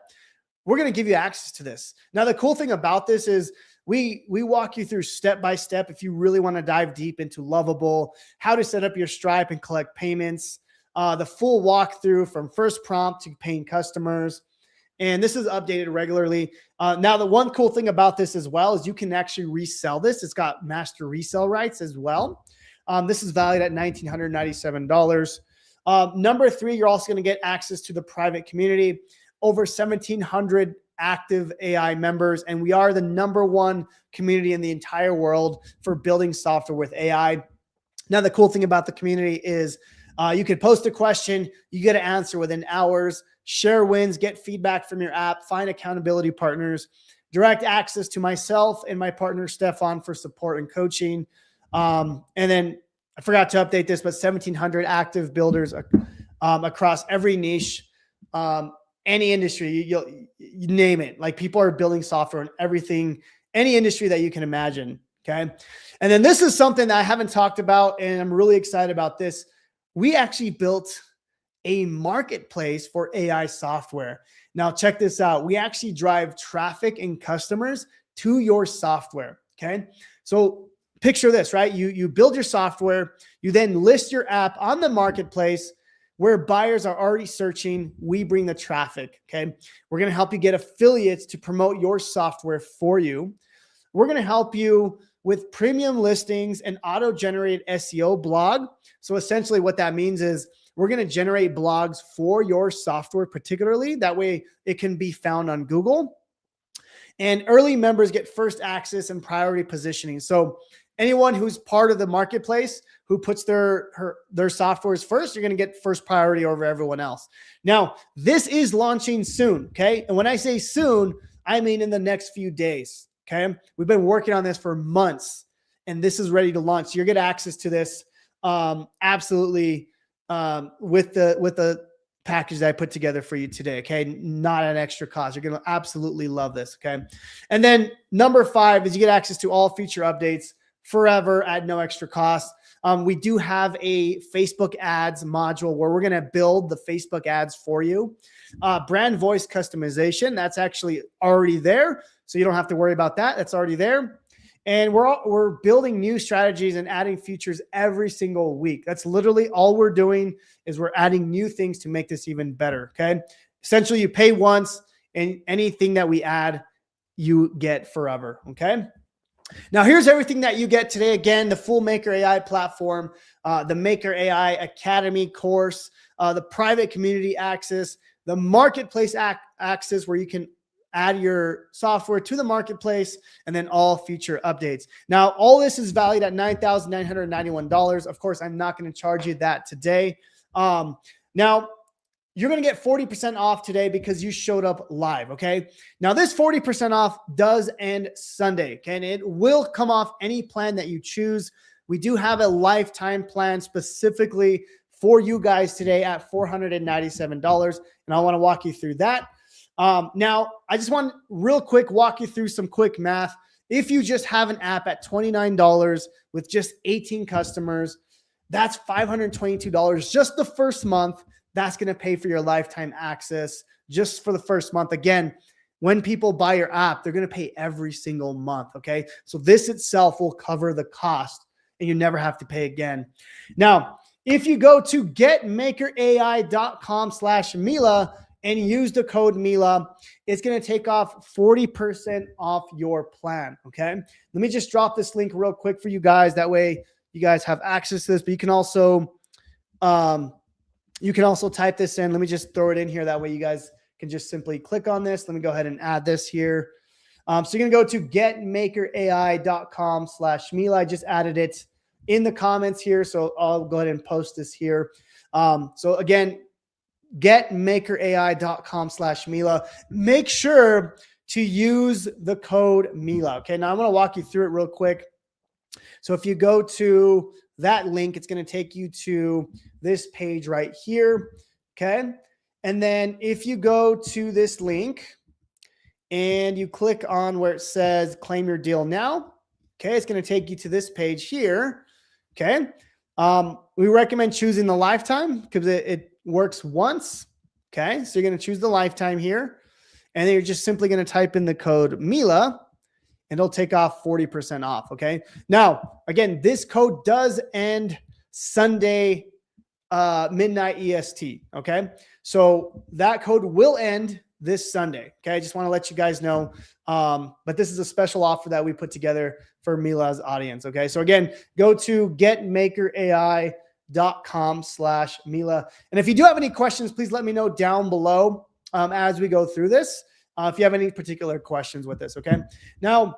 we're going to give you access to this. Now, the cool thing about this is we walk you through step by step if you really want to dive deep into Lovable, how to set up your Stripe and collect payments, the full walkthrough from first prompt to paying customers. And this is updated regularly. Now, the one cool thing about this as well is you can actually resell this. It's got master resale rights as well. This is valued at $1,997. Number 3, you're also going to get access to the private community, over 1,700 active AI members, and we are the #1 community in the entire world for building software with AI. Now, the cool thing about the community is you can post a question, you get an answer within hours, share wins, get feedback from your app, find accountability partners, direct access to myself and my partner Stefan for support and coaching. And then I forgot to update this, but 1,700 active builders across every niche, any industry, you name it. Like, people are building software in everything, any industry that you can imagine. Okay. And then this is something that I haven't talked about, and I'm really excited about this. We actually built a marketplace for AI software. Now, check this out. We actually drive traffic and customers to your software. Okay. So picture this, right? You build your software, you then list your app on the marketplace where buyers are already searching. We bring the traffic. Okay. We're going to help you get affiliates to promote your software for you. We're going to help you with premium listings and auto-generated SEO blog. So essentially what that means is we're going to generate blogs for your software, particularly. That way it can be found on Google. And early members get first access and priority positioning. So anyone who's part of the marketplace who puts their softwares first, you're going to get first priority over everyone else. Now, this is launching soon. Okay. And when I say soon, I mean in the next few days. Okay. We've been working on this for months, and this is ready to launch. So you're getting access to this absolutely with the package that I put together for you today. Okay. Not an extra cost. You're going to absolutely love this. Okay. And then number 5 is you get access to all feature updates forever at no extra cost. We do have a Facebook ads module where we're going to build the Facebook ads for you. Brand voice customization, that's actually already there. So you don't have to worry about that. That's already there. And we're building new strategies and adding features every single week. That's literally all we're doing, is we're adding new things to make this even better. Okay. Essentially, you pay once, and anything that we add, you get forever. Okay. Now, here's everything that you get today. Again, the full Maker AI platform, the Maker AI Academy course, the private community access, the marketplace access where you can add your software to the marketplace, and then all feature updates. Now, all this is valued at $9,991. Of course, I'm not going to charge you that today. Now, you're going to get 40% off today because you showed up live. Okay. Now, this 40% off does end Sunday. Okay. And it will come off any plan that you choose. We do have a lifetime plan specifically for you guys today at $497. And I want to walk you through that. Now, I just want to real quick walk you through some quick math. If you just have an app at $29 with just 18 customers, that's $522 just the first month. That's going to pay for your lifetime access just for the first month. Again, when people buy your app, they're going to pay every single month. Okay. So this itself will cover the cost, and you never have to pay again. Now, if you go to getmakerai.com/Mila and use the code Mila, it's going to take off 40% off your plan. Okay. Let me just drop this link real quick for you guys. That way you guys have access to this, but you can also type this in. Let me just throw it in here. That way you guys can just simply click on this. Let me go ahead and add this here. So you're going to go to getmakerai.com/Mila. I just added it in the comments here. So I'll go ahead and post this here. So again, getmakerai.com/Mila. Make sure to use the code Mila. Okay. Now I'm going to walk you through it real quick. So if you go to that link, it's going to take you to this page right here. Okay. And then if you go to this link and you click on where it says claim your deal now, okay, it's going to take you to this page here. Okay. We recommend choosing the lifetime because it works once. Okay. So you're going to choose the lifetime here, and then you're just simply going to type in the code Mila. and it'll take off 40% off. Okay. Now, again, this code does end Sunday, midnight EST. Okay. So that code will end this Sunday. Okay. I just want to let you guys know. But this is a special offer that we put together for Mila's audience. Okay. So again, go to getmakerai.com/Mila. And if you do have any questions, please let me know down below as we go through this. If you have any particular questions with this. Okay. Now,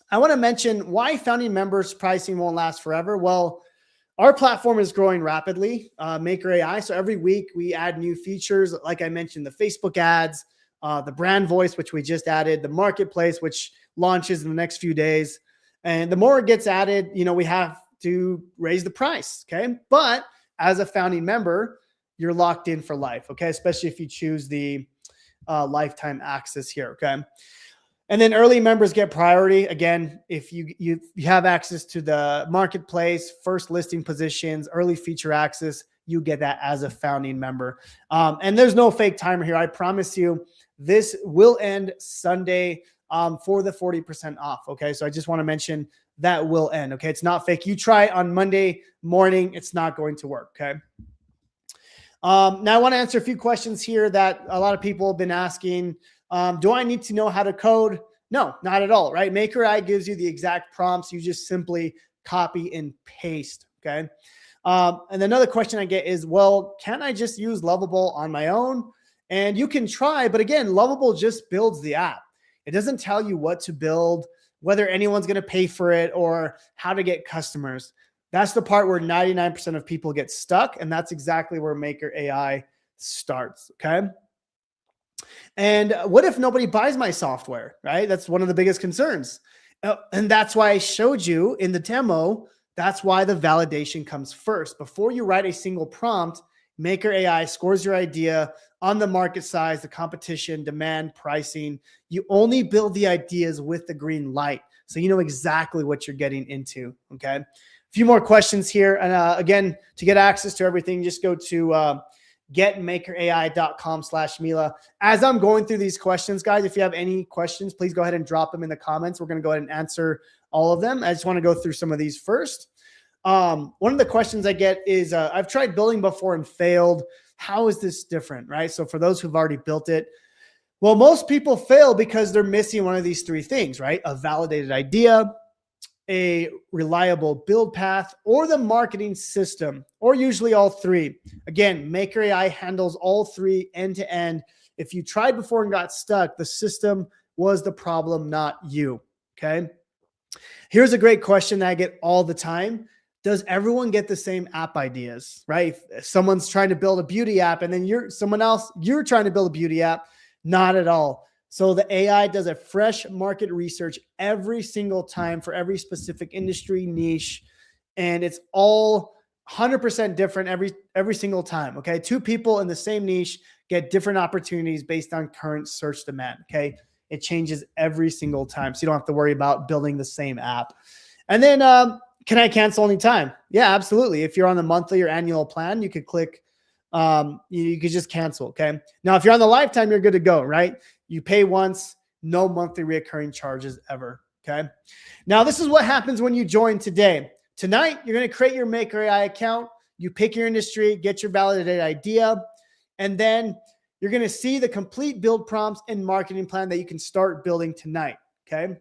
I want to mention why founding members pricing won't last forever. Well, our platform is growing rapidly, Maker AI. So every week we add new features. Like I mentioned, the Facebook ads, the brand voice, which we just added, the marketplace, which launches in the next few days. And the more it gets added, we have to raise the price. Okay. But as a founding member, you're locked in for life. Okay. Especially if you choose the lifetime access here. Okay. And then early members get priority. Again, if you have access to the marketplace, first listing positions, early feature access, you get that as a founding member. And there's no fake timer here. I promise you, this will end Sunday for the 40% off. Okay. So I just want to mention that will end. Okay. It's not fake. You try it on Monday morning. It's not going to work. Okay. Now I want to answer a few questions here that a lot of people have been asking. Do I need to know how to code? No, not at all, right? Maker AI gives you the exact prompts. You just simply copy and paste, okay? And another question I get is, well, can I just use Lovable on my own? And you can try, but again, Lovable just builds the app. It doesn't tell you what to build, whether anyone's going to pay for it, or how to get customers. That's the part where 99% of people get stuck, and that's exactly where Maker AI starts, okay? And what if nobody buys my software, right? That's one of the biggest concerns. And that's why I showed you in the demo, that's why the validation comes first. Before you write a single prompt, Maker AI scores your idea on the market size, the competition, demand, pricing. You only build the ideas with the green light, so you know exactly what you're getting into, okay? A few more questions here. And again, to get access to everything, just go to getmakerai.com/Mila. As I'm going through these questions, guys, if you have any questions, please go ahead and drop them in the comments. We're going to go ahead and answer all of them. I just want to go through some of these first. One of the questions I get is, I've tried building before and failed. How is this different, right? So for those who've already built it, well, most people fail because they're missing one of these three things, right? A validated idea, a reliable build path, or the marketing system, or usually all three. Again, Maker AI handles all three end to end. If you tried before and got stuck, the system was the problem, not you. Okay. Here's a great question that I get all the time. Does everyone get the same app ideas, right? If someone's trying to build a beauty app and then you're trying to build a beauty app, not at all. So the AI does a fresh market research every single time for every specific industry niche. And it's all 100% different every single time. Okay. Two people in the same niche get different opportunities based on current search demand. Okay. It changes every single time. So you don't have to worry about building the same app. And then, can I cancel anytime? Yeah, absolutely. If you're on the monthly or annual plan, you could click, you could just cancel. Okay. Now, if you're on the lifetime, you're good to go, right? You pay once, no monthly recurring charges ever. Okay. Now, this is what happens when you join today. Tonight, you're going to create your Maker AI account. You pick your industry, get your validated idea, and then you're going to see the complete build prompts and marketing plan that you can start building tonight. Okay.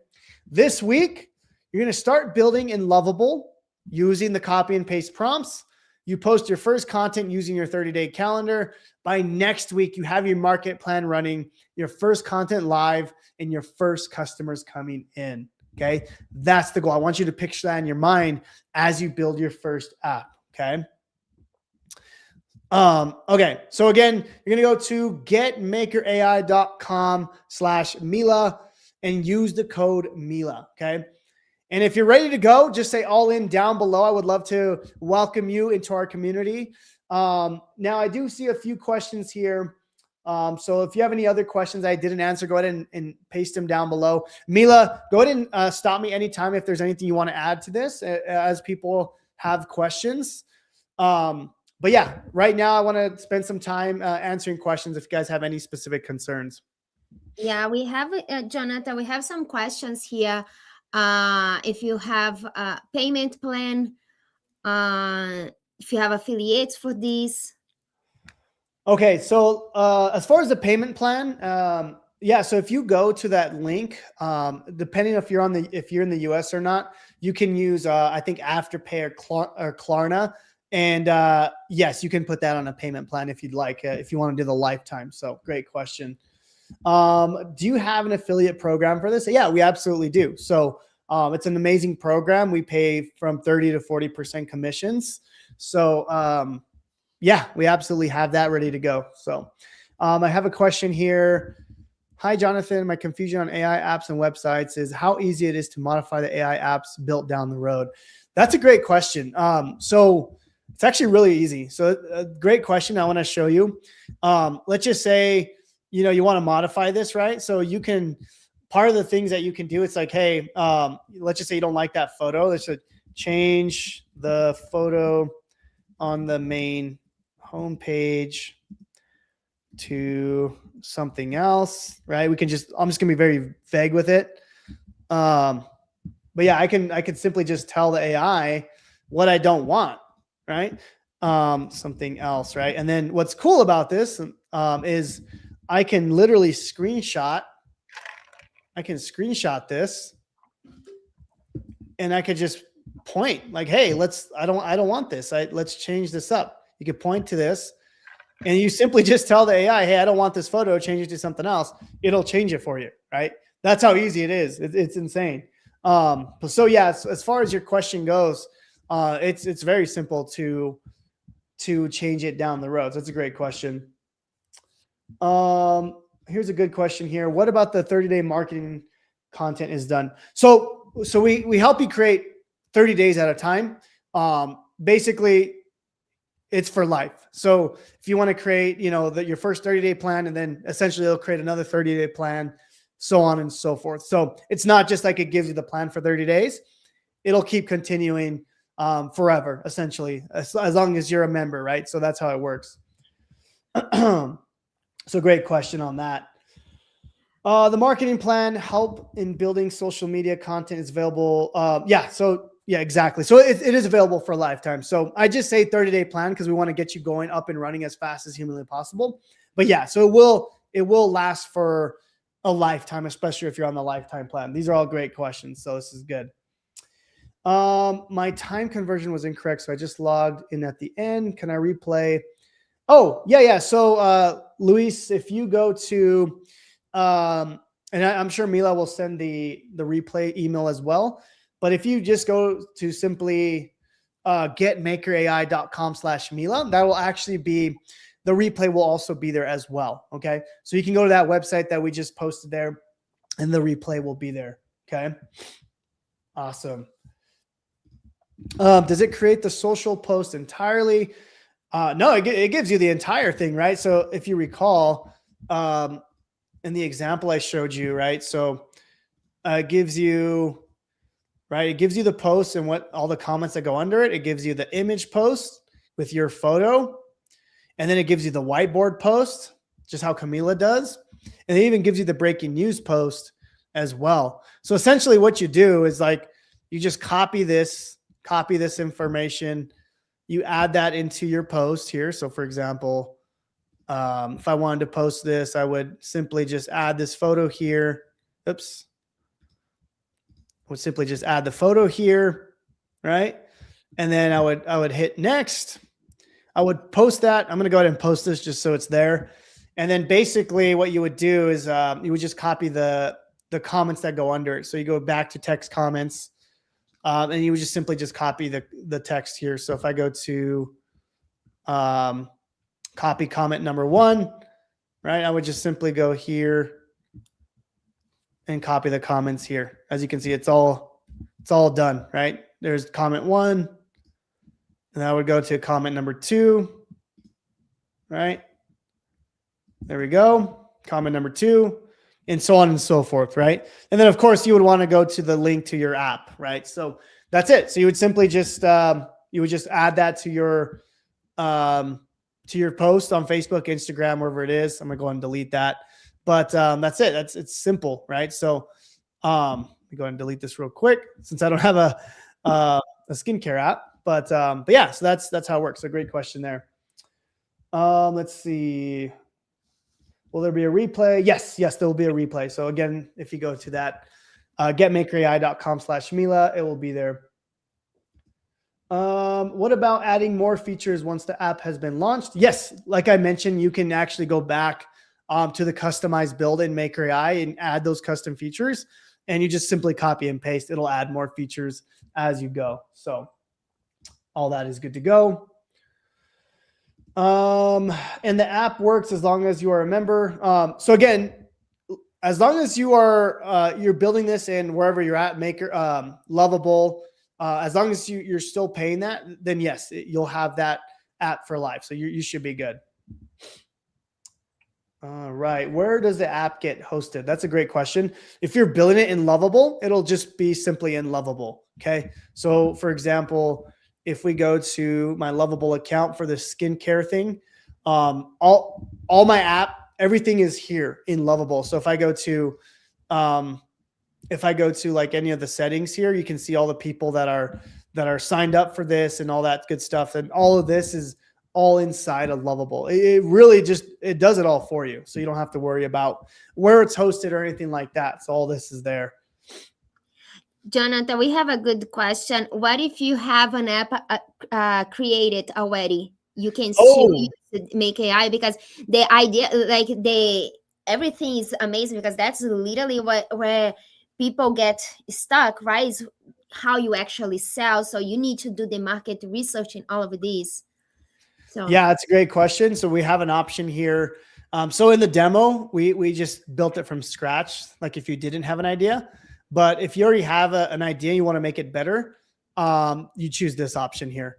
This week, you're going to start building in Lovable using the copy and paste prompts. You post your first content using your 30-day calendar. By next week, you have your market plan running, your first content live, and your first customers coming in. Okay. That's the goal. I want you to picture that in your mind as you build your first app. Okay. Okay. So again, you're going to go to getmakerai.com/Mila and use the code Mila. Okay. And if you're ready to go, just say all in down below. I would love to welcome you into our community. Now I do see a few questions here. So if you have any other questions I didn't answer, go ahead and paste them down below. Mila, go ahead and stop me anytime if there's anything you want to add to this as people have questions. But yeah, right now I want to spend some time answering questions if you guys have any specific concerns. Yeah, we have, Jonathan, we have some questions here. If you have a payment plan, if you have affiliates for this. Okay, so as far as the payment plan, yeah. So if you go to that link, depending if you're in the US or not, you can use I think Afterpay or Klarna, and yes, you can put that on a payment plan if you'd like, if you want to do the lifetime. So great question. Do you have an affiliate program for this? Yeah, we absolutely do. So it's an amazing program. We pay from 30 to 40% commissions. So yeah, we absolutely have that ready to go. So I have a question here. Hi, Jonathan. My confusion on AI apps and websites is how easy it is to modify the AI apps built down the road. That's a great question. So it's actually really easy. So a great question. I want to show you. Let's just say, you want to modify this, right? So you can, part of the things that you can do, it's like, hey, let's just say you don't like that photo. Let's just change the photo on the main homepage to something else, right? I'm just gonna be very vague with it. But yeah, I can simply just tell the AI what I don't want, right? Something else, right? And then what's cool about this is I can literally screenshot this, and I could just point like, hey, I don't want this. Let's change this up. You could point to this, and you simply just tell the AI, hey, I don't want this photo, change it to something else. It'll change it for you, right? That's how easy it is. It's insane. So yeah, as far as your question goes, it's very simple to change it down the road. So that's a great question. Here's a good question here. What about the 30-day marketing content is done? So we help you create 30 days at a time. Basically, it's for life. So if you want to create, your first 30-day plan, and then essentially it'll create another 30-day plan, so on and so forth. So it's not just like it gives you the plan for 30 days. It'll keep continuing forever, essentially, as long as you're a member, right? So that's how it works. So great question on that. The marketing plan, help in building social media content is available. Yeah, exactly. So it is available for a lifetime. So I just say 30-day plan because we want to get you going up and running as fast as humanly possible. But yeah, so it will last for a lifetime, especially if you're on the lifetime plan. These are all great questions. So this is good. My time conversion was incorrect, so I just logged in at the end. Can I replay? Oh, yeah. So Luis, if you go to and I'm sure Mila will send the replay email as well. But if you just go to simply getmakerai.com/Mila, that will actually be, the replay will also be there as well. Okay. So you can go to that website that we just posted there, and the replay will be there. Okay. Awesome. Does it create the social post entirely? No, it gives you the entire thing, right? So if you recall, in the example I showed you, right? So it gives you, right? It gives you the post and what all the comments that go under it. It gives you the image post with your photo. And then it gives you the whiteboard post, just how Camila does. And it even gives you the breaking news post as well. So essentially what you do is like, you just copy this information. You add that into your post here. So for example, if I wanted to post this, I would simply just add this photo here. Oops. I would simply just add the photo here, right? And then I would hit next. I would post that. I'm going to go ahead and post this just so it's there. And then basically what you would do is you would just copy the comments that go under it. So you go back to text comments, and you would just simply just copy the text here. So if I go to copy comment number 1, right? I would just simply go here and copy the comments here. As you can see, it's all done, right? There's comment 1, and I would go to comment number 2, right? There we go. Comment number 2, and so on and so forth, right? And then of course you would want to go to the link to your app, right? So that's it. So you would simply just you would just add that to your post on Facebook, Instagram, wherever it is. I'm gonna go and delete that. But that's it. It's simple, right? So let me go ahead and delete this real quick since I don't have a skincare app. But yeah, so that's how it works. So great question there. Let's see. Will there be a replay? Yes, there will be a replay. So again, if you go to that getmakerai.com/Mila, it will be there. What about adding more features once the app has been launched? Yes, like I mentioned, you can actually go back to the customized build in Maker AI and add those custom features, and you just simply copy and paste. It'll add more features as you go. So all that is good to go. And the app works as long as you are a member. So again, as long as you are you're building this in wherever you're at, Maker, Lovable, as long as you're still paying that, then yes, you'll have that app for life. So you should be good. All right. Where does the app get hosted? That's a great question. If you're building it in Lovable, it'll just be simply in Lovable. Okay. So for example, if we go to my Lovable account for the skincare thing, all my app, everything is here in Lovable. So if I go to like any of the settings here, you can see all the people that are signed up for this and all that good stuff. And all of this is all inside of Lovable. It really just, it does it all for you. So you don't have to worry about where it's hosted or anything like that. So all this is there. Jonathan, we have a good question. What if you have an app created already? You can still use Make AI, because the idea, like everything is amazing, because that's literally where people get stuck, right? Is how you actually sell. So you need to do the market research and all of these. So yeah, that's a great question. So we have an option here. So in the demo, we just built it from scratch, like if you didn't have an idea. But if you already have an idea, you want to make it better, you choose this option here.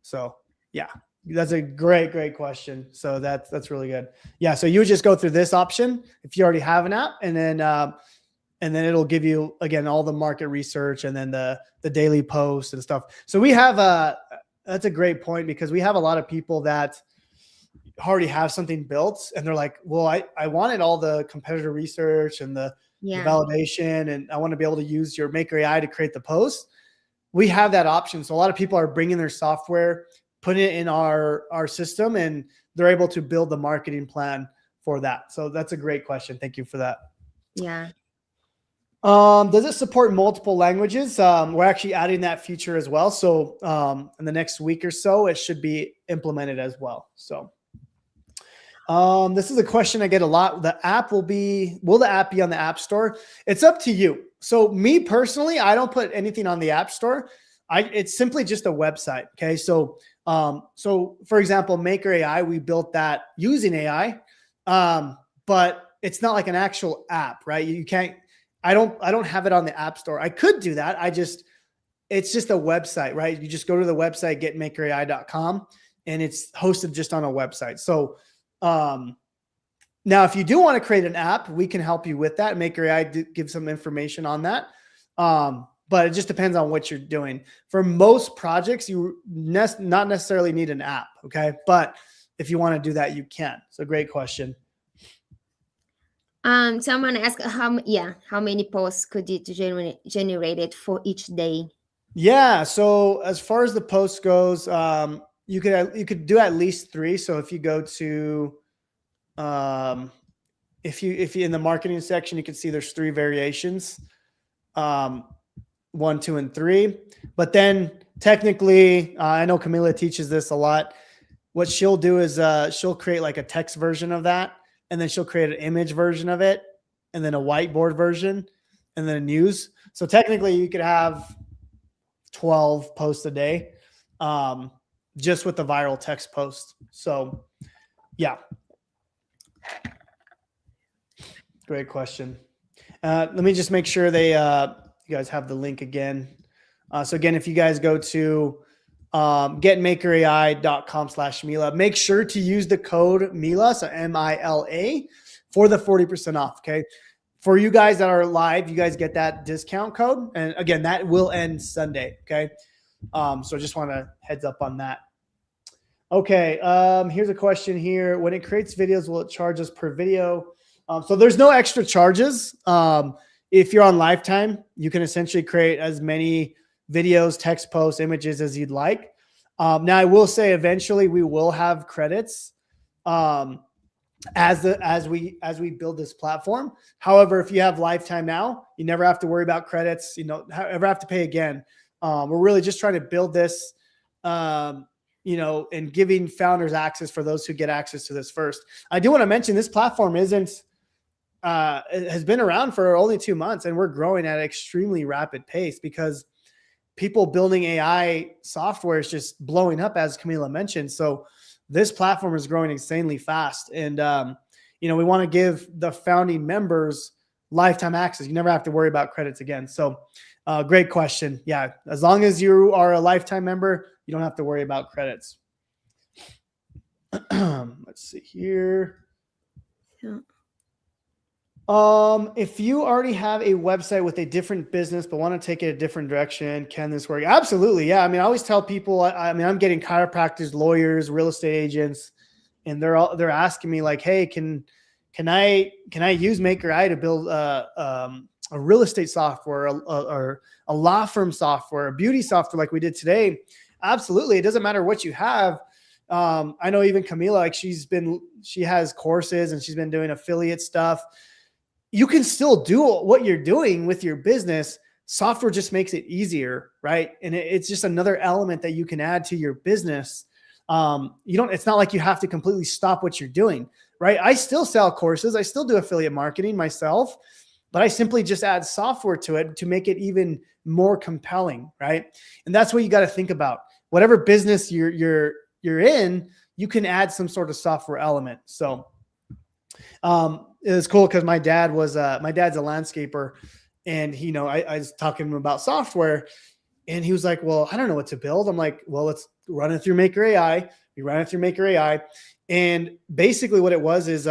So yeah, that's a great question. So that's really good. Yeah, so you would just go through this option if you already have an app, and then it'll give you, again, all the market research and then the daily posts and stuff. So we have that's a great point, because we have a lot of people that already have something built and they're like, well, I wanted all the competitor research and the validation, and I want to be able to use your Maker AI to create the post. We have that option. So a lot of people are bringing their software, putting it in our system, and they're able to build the marketing plan for that. So that's a great question. Thank you for that. Yeah. Does it support multiple languages? We're actually adding that feature as well. So in the next week or so, it should be implemented as well. So this is a question I get a lot. Will the app be on the App Store? It's up to you. So me personally, I don't put anything on the App Store. It's simply just a website. Okay. So for example, Maker AI, we built that using AI. But it's not like an actual app, right? You can't, I don't have it on the App Store. I could do that. It's just a website, right? You just go to the website, getmakerai.com, and it's hosted just on a website. So, now if you do want to create an app, we can help you with that. Maker AI give some information on that. But it just depends on what you're doing. For most projects, you not necessarily need an app. Okay. But if you want to do that, you can. So great question. Someone asked how many posts could it generate for each day? Yeah. So as far as the post goes, you could do at least 3. So if you go to, if you in the marketing section, you can see there's 3 variations, 1, 2, and 3. But then technically, I know Camila teaches this a lot. What she'll do is she'll create like a text version of that, and then she'll create an image version of it, and then a whiteboard version, and then a news. So technically you could have 12 posts a day, just with the viral text post. So yeah. Great question. Let me just make sure you guys have the link again. So again, if you guys go to getmakerai.com/Mila, make sure to use the code Mila, so MILA, for the 40% off. Okay. For you guys that are live, you guys get that discount code. And again, that will end Sunday. Okay. So just want to heads up on that. Okay. Here's a question here. When it creates videos, will it charge us per video? So there's no extra charges. If you're on lifetime, you can essentially create as many videos, text posts, images as you'd like. Now I will say eventually we will have credits as we build this platform. However, if you have lifetime now, you never have to worry about credits. You know, ever have to pay again. We're really just trying to build this, and giving founders access for those who get access to this first. I do want to mention this platform it has been around for only 2 months, and we're growing at an extremely rapid pace because people building AI software is just blowing up, as Camila mentioned. So this platform is growing insanely fast. And, we want to give the founding members lifetime access. You never have to worry about credits again. So great question. Yeah. As long as you are a lifetime member, you don't have to worry about credits. Let's see here. Yeah. If you already have a website with a different business but want to take it a different direction, can this work? Absolutely. Yeah. I mean, I always tell people, I'm getting chiropractors, lawyers, real estate agents, and they're asking me like, hey, can I use Maker AI to build a real estate software or a law firm software, a beauty software like we did today? Absolutely. It doesn't matter what you have. I know even Camila, like she has courses and she's been doing affiliate stuff. You can still do what you're doing with your business. Software just makes it easier, right? And it's just another element that you can add to your business. It's not like you have to completely stop what you're doing, right? I still sell courses. I still do affiliate marketing myself, but I simply just add software to it to make it even more compelling, right? And that's what you got to think about. Whatever business you're in, you can add some sort of software element. So, it was cool because my dad's a landscaper, and I was talking to him about software, and he was like, well, I don't know what to build. I'm like, well, let's run it through Maker AI. We ran it through Maker AI. And basically what it was is,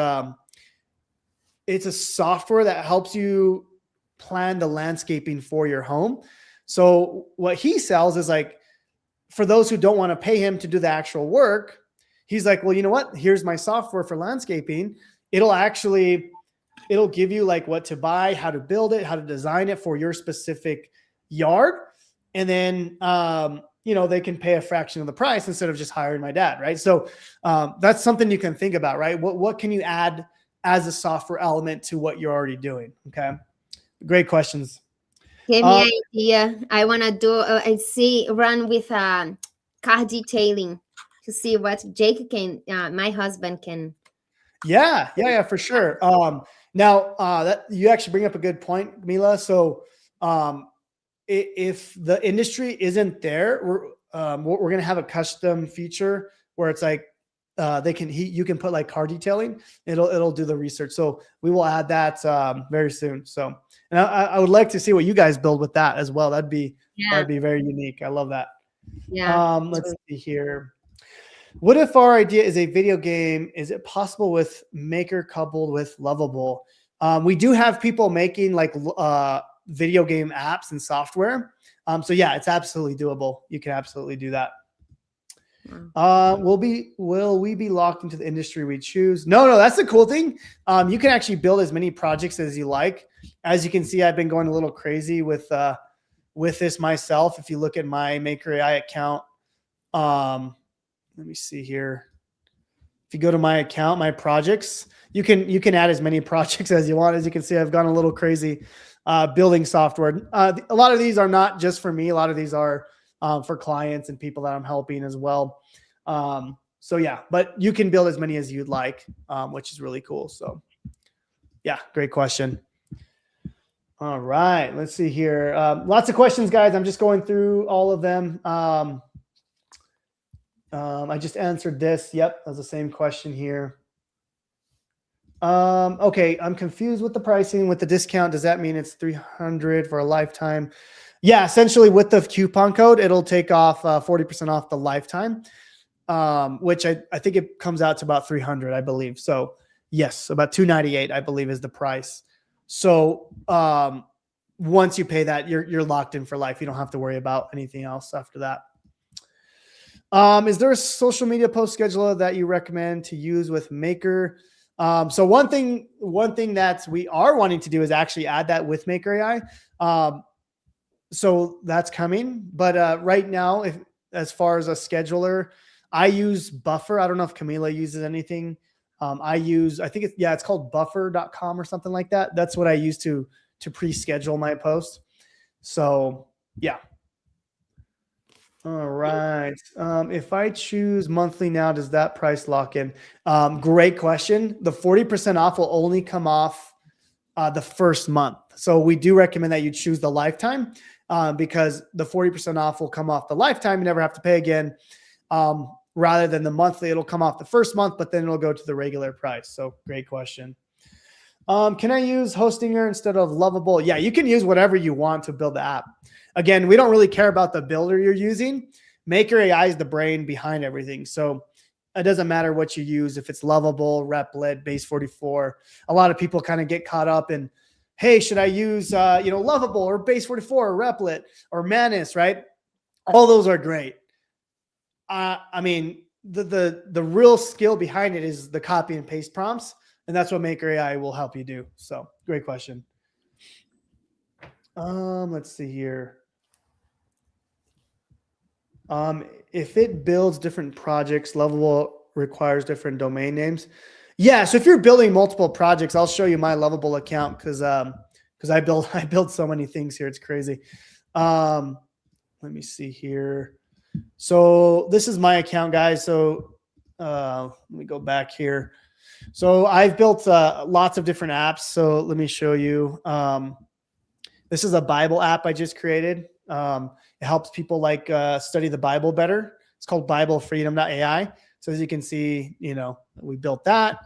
it's a software that helps you plan the landscaping for your home. So what he sells is like, for those who don't want to pay him to do the actual work, he's like, well, you know what? Here's my software for landscaping. It'll give you like what to buy, how to build it, how to design it for your specific yard. And then, they can pay a fraction of the price instead of just hiring my dad. Right. So, that's something you can think about, right? What can you add as a software element to what you're already doing? Okay. Great questions. Give me an idea. I want to run with car detailing to see what Jake my husband can. Yeah, for sure. Now that you actually bring up a good point, Mila. So, if the industry isn't there, we're going to have a custom feature where it's like, you can put like car detailing. It'll do the research. So we will add that, very soon. So, and I would like to see what you guys build with that as well. That'd be very unique. I love that. Yeah. Let's see here. What if our idea is a video game? Is it possible with Maker coupled with Lovable? We do have people making like video game apps and software. So yeah, it's absolutely doable. You can absolutely do that. Will we be locked into the industry we choose? No, that's the cool thing. You can actually build as many projects as you like. As you can see, I've been going a little crazy with this myself. If you look at my Maker AI account, let me see here. If you go to my account, my projects, you can add as many projects as you want. As you can see, I've gone a little crazy building software. A lot of these are not just for me. A lot of these are for clients and people that I'm helping as well. So yeah, but you can build as many as you'd like, which is really cool. So yeah, great question. All right, let's see here. Lots of questions, guys. I'm just going through all of them. I just answered this. Yep, that's the same question here. Okay, I'm confused with the pricing. With the discount, does that mean it's $300 for a lifetime? Yeah, essentially with the coupon code, it'll take off 40% off the lifetime, which I think it comes out to about $300, I believe. So yes, about $298, I believe, is the price. So once you pay that, you're locked in for life. You don't have to worry about anything else after that. Is there a social media post scheduler that you recommend to use with Maker? So one thing that we are wanting to do is actually add that with Maker AI. So that's coming. But right now, if as far as a scheduler, I use Buffer. I don't know if Camila uses anything. I think it's called buffer.com or something like that. That's what I use to pre-schedule my post. So yeah. All right. If I choose monthly now, does that price lock in? Great question. The 40% off will only come off the first month. So we do recommend that you choose the lifetime because the 40% off will come off the lifetime. You never have to pay again. Rather than the monthly, it'll come off the first month, but then it'll go to the regular price. So great question. Can I use Hostinger instead of Lovable? Yeah, you can use whatever you want to build the app. Again, we don't really care about the builder you're using. Maker AI is the brain behind everything. So it doesn't matter what you use, if it's Lovable, Replit, Base 44. A lot of people kind of get caught up in, hey, should I use Lovable or Base 44 or Replit or Manus, right? All those are great. I mean, the real skill behind it is the copy and paste prompts. And that's what Maker AI will help you do. So great question. Let's see here. If it builds different projects, Lovable requires different domain names. Yeah. So if you're building multiple projects, I'll show you my Lovable account because I build so many things here. It's crazy. Let me see here. So this is my account, guys. So let me go back here. So I've built lots of different apps. So let me show you. This is a Bible app I just created. It helps people study the Bible better. It's called BibleFreedom.ai. So as you can see, we built that.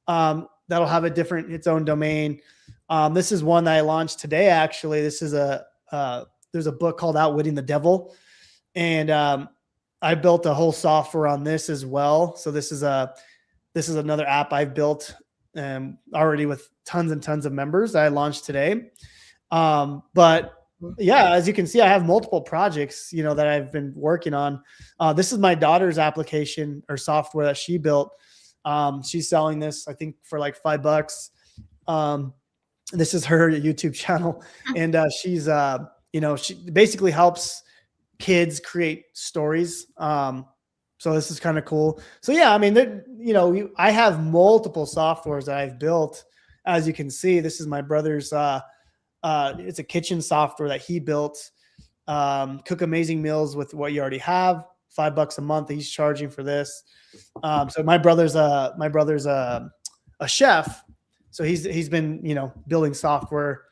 That'll have its own domain. This is one that I launched today. Actually, this is there's a book called Outwitting the Devil. And I built a whole software on this as well. So this is another app I've built already with tons and tons of members that I launched today. But yeah, as you can see, I have multiple projects, that I've been working on. This is my daughter's application or software that she built. She's selling this, I think, for like $5. This is her YouTube channel. And she's, she basically helps kids create stories. So this is kind of cool. So yeah, I mean, I have multiple softwares that I've built. As you can see, this is my brother's, it's a kitchen software that he built. Cook amazing meals with what you already have. $5 a month he's charging for this. So my brother's a chef. So he's been, building software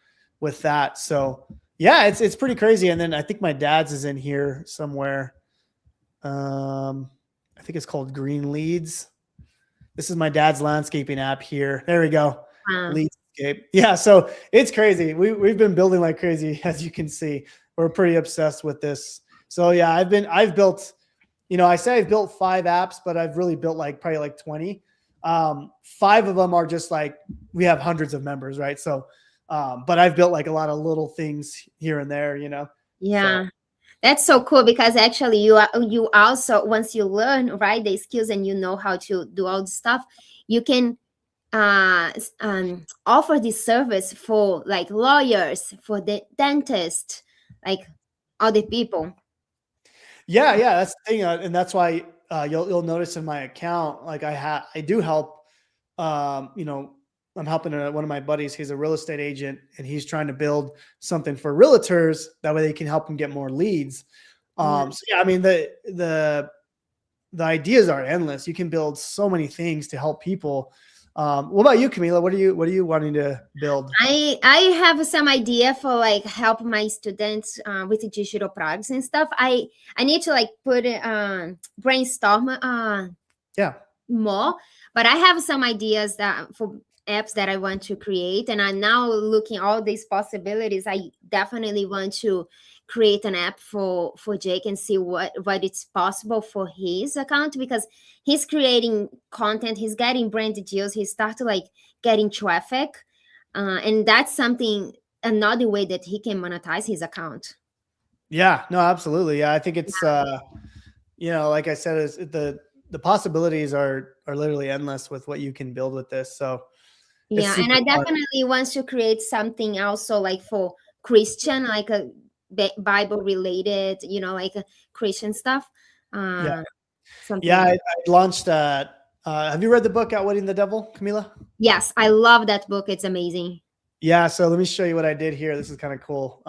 with that. So yeah, it's pretty crazy. And then I think my dad's is in here somewhere. I think it's called Green Leads. This is my dad's landscaping app here. There we go. Wow. Leadscape. Yeah. So it's crazy. We've been building like crazy, as you can see. We're pretty obsessed with this. So yeah, I've built, I say I've built 5 apps, but I've really built probably 20. 5 of them are just we have hundreds of members, right? So, but I've built a lot of little things here and there, Yeah. So. That's so cool because actually you also, once you learn, right, the skills and how to do all this stuff, you can offer this service for lawyers, for the dentist, other people. Yeah, that's the thing, and that's why you'll notice in my account, I do help. I'm helping one of my buddies. He's a real estate agent, and he's trying to build something for realtors. That way, they can help him get more leads. So yeah, I mean the ideas are endless. You can build so many things to help people. What about you, Camila? What are you wanting to build? I have some idea for help my students with digital products and stuff. I need to put brainstorm more, but I have some ideas that for apps that I want to create, and I'm now looking all these possibilities. I definitely want to create an app for Jake and see what it's possible for his account, because he's creating content, he's getting brand deals, he started getting traffic, and that's another way that he can monetize his account. Yeah, no, absolutely. Yeah, I think it's like I said, is the possibilities are literally endless with what you can build with this. So it's Yeah, and super I fun. definitely want to create something also like for Christian, like a Bible related, like a Christian stuff. Yeah. Uh, something Yeah. like. I launched, have you read the book Outwitting the Devil, Camila? Yes, I love that book. It's amazing. Yeah. So let me show you what I did here. This is kind of cool.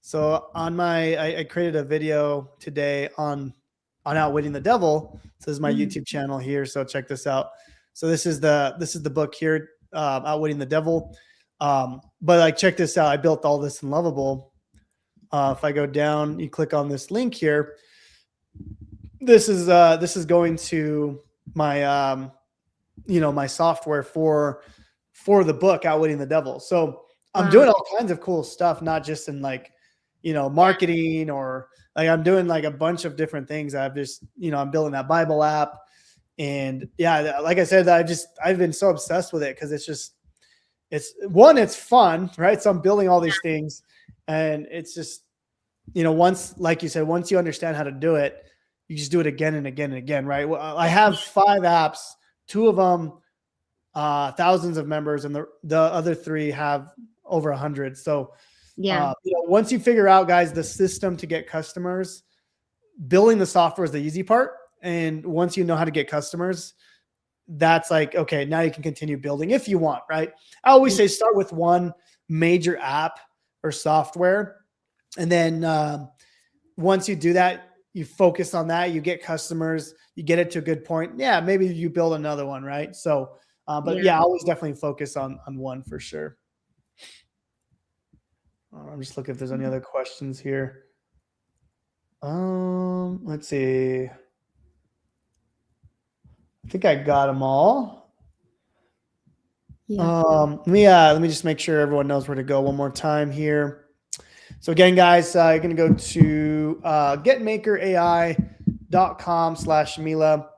So on I created a video today on Outwitting the Devil. So this is my Mhm. YouTube channel here. So check this out. So this is the book here, Outwitting the Devil. But like, check this out. I built all this in Lovable. If I go down, you click on this link here. This is going to my my software for the book Outwitting the Devil. So I'm Wow. doing all kinds of cool stuff, not just in like marketing, or like I'm doing like a bunch of different things. I've just I'm building that Bible app, and yeah, like I said, I've been so obsessed with it because it's fun, right? So I'm building all these things, and it's just once, like you said, once you understand how to do it, you just do it again and again and again, right? Well, I have 5 apps, 2 of them thousands of members, and the other 3 have over 100. So Yeah. once you figure out, guys, the system to get customers, building the software is the easy part. And once you know how to get customers, that's like, okay, now you can continue building if you want, right? I always say start with one major app or software. And then once you do that, you focus on that, you get customers, you get it to a good point. Yeah, maybe you build another one, right? So, but Yeah. yeah, I always definitely focus on one for sure. I'm just looking if there's any other questions here. Let's see. I think I got them all. Yeah. Let me just make sure everyone knows where to go one more time here. So again, guys, you're going to go to getmakerai.com/Mila,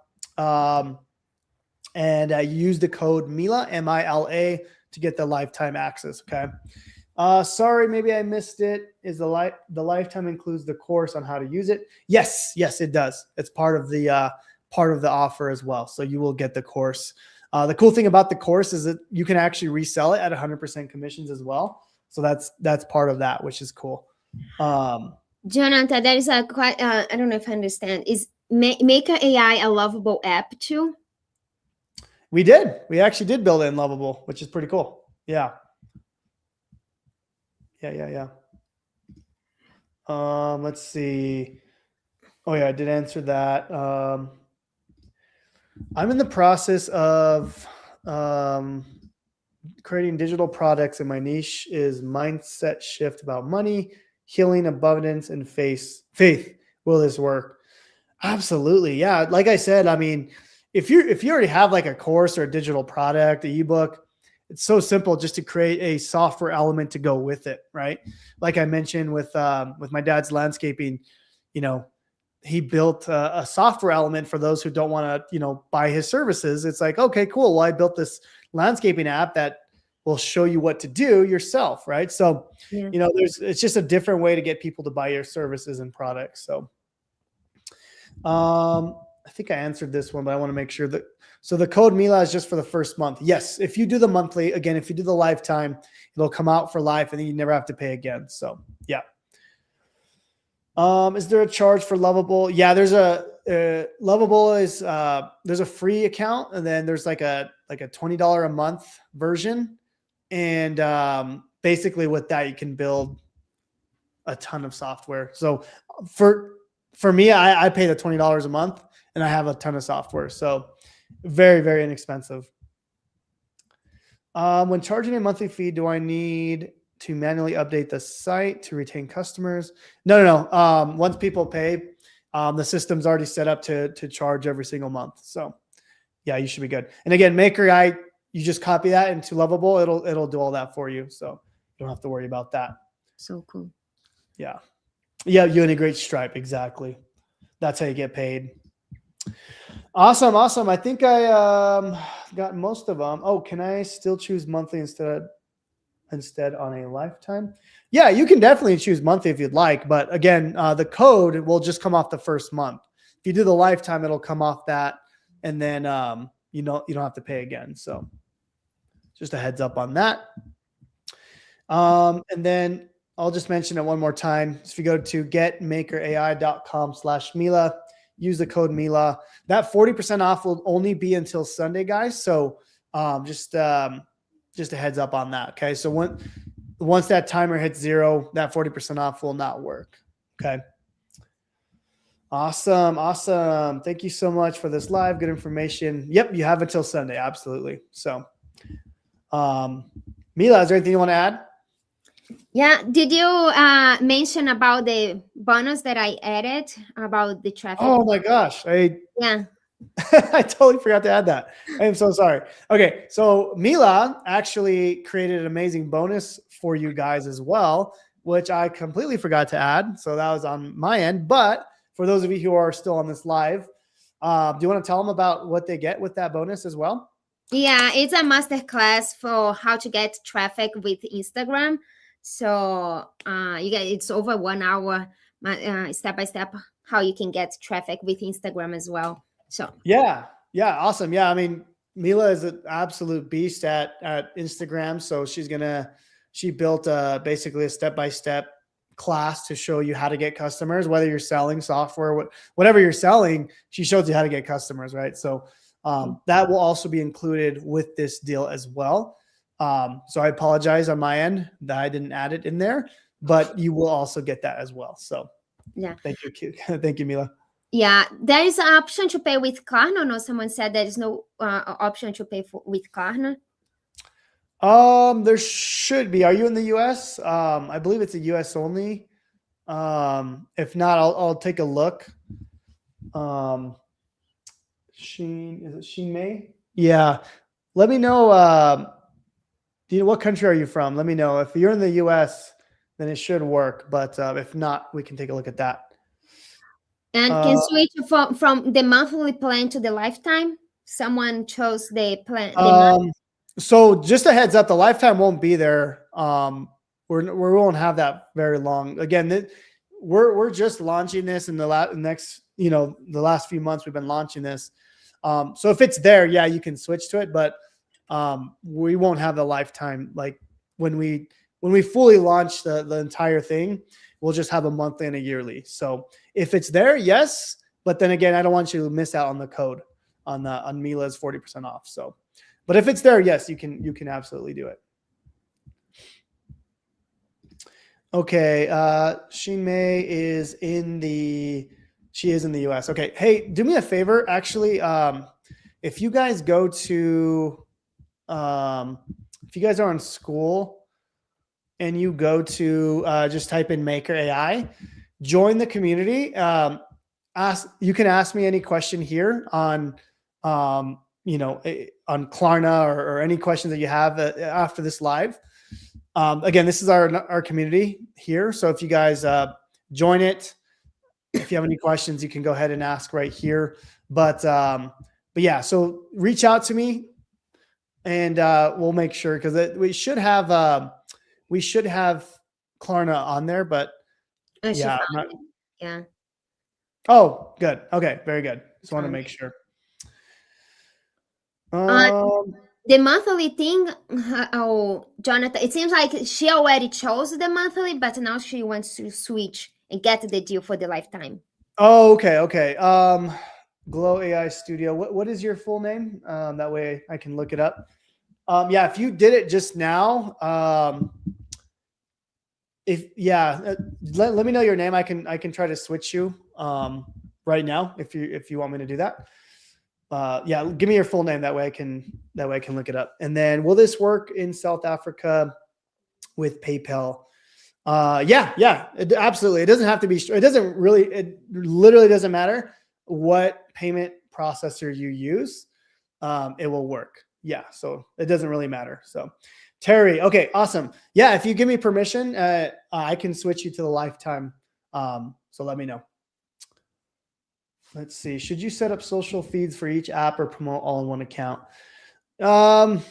and use the code Mila, MILA, to get the lifetime access. Okay. Sorry, maybe I missed it. Is the lifetime includes the course on how to use it? Yes, it does. It's part of the offer as well. So you will get the course. The cool thing about the course is that you can actually resell it at 100% commissions as well. So that's part of that, which is cool. Jonathan, there is a quite. I don't know if I understand. Is Maker AI a lovable app too? We actually did build it in Lovable, which is pretty cool. Yeah. Let's see. Oh yeah, I did answer that. I'm in the process of creating digital products, and my niche is mindset shift about money, healing, abundance, and faith. Will this work? Absolutely. Yeah. Like I said, I mean, if you already have like a course or a digital product, an ebook, it's so simple just to create a software element to go with it, right? Like I mentioned with my dad's landscaping, he built a software element for those who don't want to, buy his services. It's like, okay, cool. Well, I built this landscaping app that will show you what to do yourself, right? So, Yeah. it's just a different way to get people to buy your services and products. So, I think I answered this one, but I want to make sure that, so the code Mila is just for the first month. Yes. If you do the monthly, again, if you do the lifetime, it'll come out for life and then you never have to pay again. So yeah. Is there a charge for Lovable? Yeah, there's Lovable is, there's a free account, and then there's like a $20 a month version. And, basically with that, you can build a ton of software. So for me, I pay the $20 a month and I have a ton of software. So very, very inexpensive. When charging a monthly fee, do I need to manually update the site to retain customers? No. Once people pay, the system's already set up to charge every single month. So yeah, you should be good. And again, Maker AI, you just copy that into Lovable. It'll do all that for you. So you don't have to worry about that. So cool. Yeah. You integrate Stripe. Exactly. That's how you get paid. Awesome. I think I got most of them. Oh, can I still choose monthly instead on a lifetime? Yeah, you can definitely choose monthly if you'd like. But again, the code will just come off the first month. if you do the lifetime, it'll come off that, and then you don't have to pay again. So just a heads up on that. And then I'll just mention it one more time. So if you go to getmakerai.com/Mila, use the code Mila. That 40% off will only be until Sunday, guys. So just a heads up on that. Okay. So once that timer hits 0, that 40% off will not work. Okay. Awesome. Awesome. Thank you so much for this live. Good information. Yep. You have until Sunday. Absolutely. So, Mila, is there anything you want to add? Yeah. Did you mention about the bonus that I added about the traffic? Oh my gosh. Yeah. I totally forgot to add that. I am so sorry. Okay. So Mila actually created an amazing bonus for you guys as well, which I completely forgot to add. So that was on my end. But for those of you who are still on this live, do you want to tell them about what they get with that bonus as well? Yeah, it's a masterclass for how to get traffic with Instagram. So it's over 1 hour, step by step, how you can get traffic with Instagram as well. So yeah, awesome. Yeah, I mean, Mila is an absolute beast at Instagram. So she built basically a step-by-step class to show you how to get customers, whether you're selling software, whatever you're selling, she shows you how to get customers, right? So that will also be included with this deal as well. So I apologize on my end that I didn't add it in there, but you will also get that as well. So yeah, thank you. Thank you, Mila. Yeah, there is an option to pay with Klarna. No, someone said there is no option to pay with Klarna. There should be. Are you in the US? I believe it's a US only. If not, I'll take a look. Is it Sheen May? Yeah. Let me know. What country are you from? Let me know. If you're in the US, then it should work. But if not, we can take a look at that. And can switch from the monthly plan to the lifetime. Someone chose the plan. So just a heads up, the lifetime won't be there. We won't have that very long. Again, we're just launching this in the last few months we've been launching this. So if it's there, yeah, you can switch to it, but we won't have the lifetime. Like when we fully launch the entire thing, we'll just have a monthly and a yearly. So if it's there, yes, but then again, I don't want you to miss out on the code on Mila's 40% off. So, but if it's there, yes, you can absolutely do it. Okay, Sheen May is in the US. Okay, hey, do me a favor, actually. If you guys go to, if you guys are in school and you go to just type in Maker AI, join the community. You can ask me any question here on on Klarna or any questions that you have after this live. Again, this is our community here. So if you guys join it, if you have any questions, you can go ahead and ask right here. But yeah, so reach out to me and we'll make sure, because we should have Klarna on there, but yeah. Yeah. Oh, good. Okay. Very good. Just want to make sure. The monthly thing, Jonathan, it seems like she already chose the monthly, but now she wants to switch and get the deal for the lifetime. Oh, okay. Okay. Glow AI Studio. What is your full name? That way I can look it up. Yeah, if you did it just now, let me know your name. I can try to switch you right now if you want me to do that. Yeah, give me your full name. That way I can look it up. And then will this work in South Africa with PayPal? Yeah, absolutely. It doesn't have to be. It literally doesn't matter what payment processor you use. It will work. Yeah, so it doesn't really matter. So Terry, okay, awesome. Yeah, if you give me permission, I can switch you to the lifetime. So let me know. Let's see. Should you set up social feeds for each app or promote all in one account? Like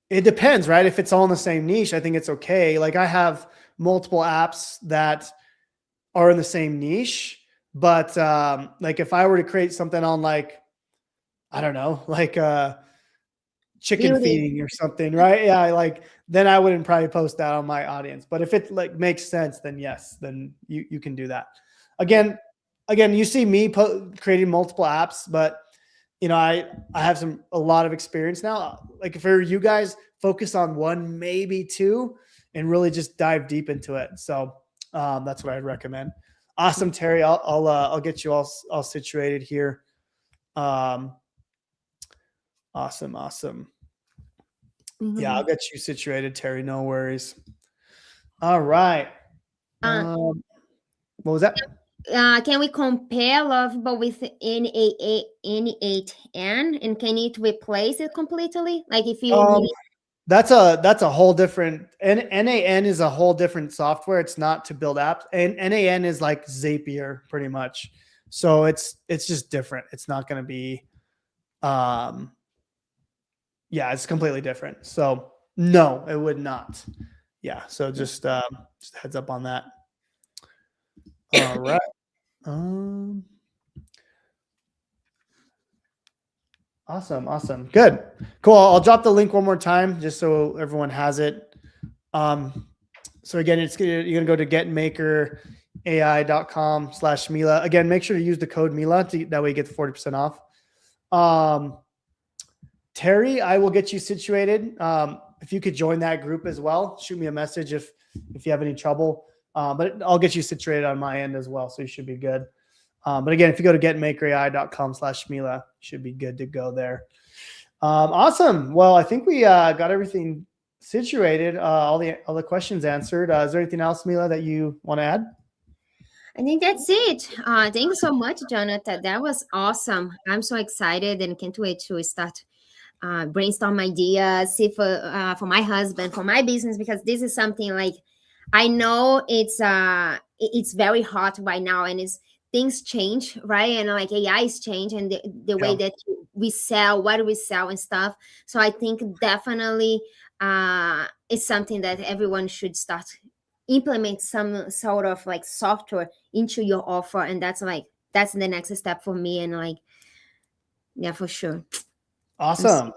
it depends, right? If it's all in the same niche, I think it's okay. Like I have multiple apps that are in the same niche. But like if I were to create something on like, I don't know, like chicken Beauty. feeding or something, right? Yeah, like then I wouldn't probably post that on my audience. But if it like makes sense, then yes, then you can do that. Again, you see me creating multiple apps, but you know, I have a lot of experience now. Like for you guys, focus on one, maybe two, and really just dive deep into it. So that's what I'd recommend. Awesome, Terry. I'll get you all situated here. Awesome. Yeah, I'll get you situated, Terry. No worries. All right. What was that? Can we compare Lovable with N8N, and can it replace it completely? Like if you need. That's a whole different. NAN is a whole different software. It's not to build apps, and NAN is like Zapier, pretty much. So it's just different. It's not going to be. Yeah, it's completely different. So no, it would not. Yeah. So just heads up on that. All right. Awesome. Good. Cool. I'll drop the link one more time just so everyone has it. So again, you're going to go to getmakerai.com/Mila. Again, make sure to use the code Mila that way you get the 40% off. Terry, I will get you situated. If you could join that group as well, shoot me a message if you have any trouble. But I'll get you situated on my end as well. So you should be good. But again, if you go to getmakerai.com/Mila, you should be good to go there. Awesome. Well, I think we got everything situated, all the questions answered. Is there anything else, Mila, that you want to add? I think that's it. Thank you so much, Jonathan. That was awesome. I'm so excited and can't wait to start brainstorm ideas, see for my husband, for my business, because this is something like I know it's very hot right now, and it's things change, right? And like AI is change, and the way that we sell, what we sell and stuff. So I think definitely it's something that everyone should start implement some sort of like software into your offer, and that's the next step for me, and like yeah, for sure. Awesome.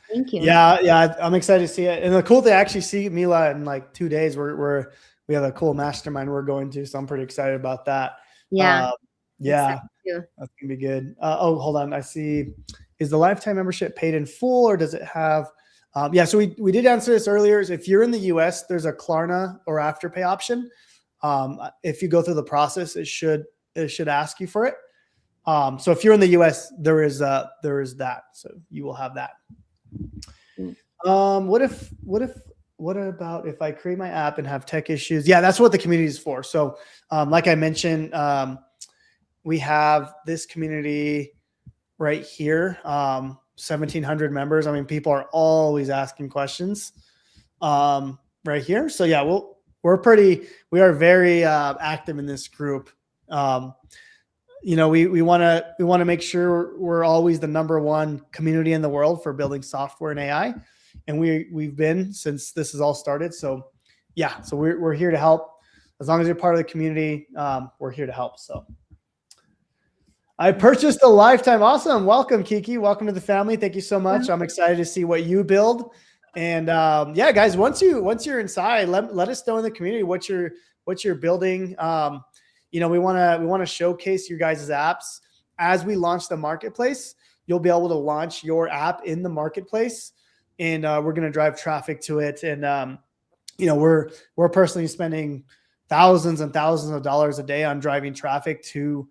Thank you. Yeah, I'm excited to see it. And the cool thing, I actually see Mila in like 2 days. We have a cool mastermind we're going to, so I'm pretty excited about that. Yeah. That's gonna be good. Hold on. I see. Is the lifetime membership paid in full, or does it have? So we did answer this earlier. Is if you're in the US, there's a Klarna or Afterpay option. If you go through the process, it should ask you for it. So if you're in the US, there is that. So you will have that. What about if I create my app and have tech issues? Yeah, that's what the community is for. So like I mentioned, we have this community right here, 1,700 members. I mean, people are always asking questions right here. So yeah, we are very active in this group. We want to make sure we're always the #1 community in the world for building software and AI, and we've been since this has all started. So yeah, so we're here to help. As long as you're part of the community, we're here to help. So I purchased a lifetime. Awesome. Welcome, Kiki. Welcome to the family. Thank you so much. I'm excited to see what you build. And yeah, guys, once you're inside, let us know in the community what you're building. We want to showcase your guys' apps as we launch the marketplace. You'll be able to launch your app in the marketplace, and we're going to drive traffic to it. And we're personally spending thousands and thousands of dollars a day on driving traffic to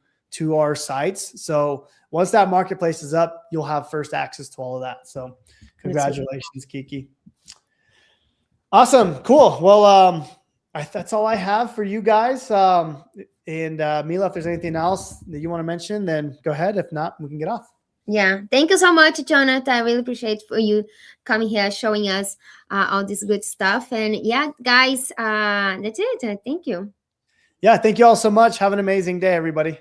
our sites. So once that marketplace is up, you'll have first access to all of that. So congratulations, Kiki. Awesome. Cool. Well, that's all I have for you guys. And Mila, if there's anything else that you want to mention, then go ahead. If not, we can get off. Yeah. Thank you so much, Jonathan. I really appreciate for you coming here, showing us all this good stuff. And yeah, guys, that's it. Thank you. Yeah. Thank you all so much. Have an amazing day, everybody.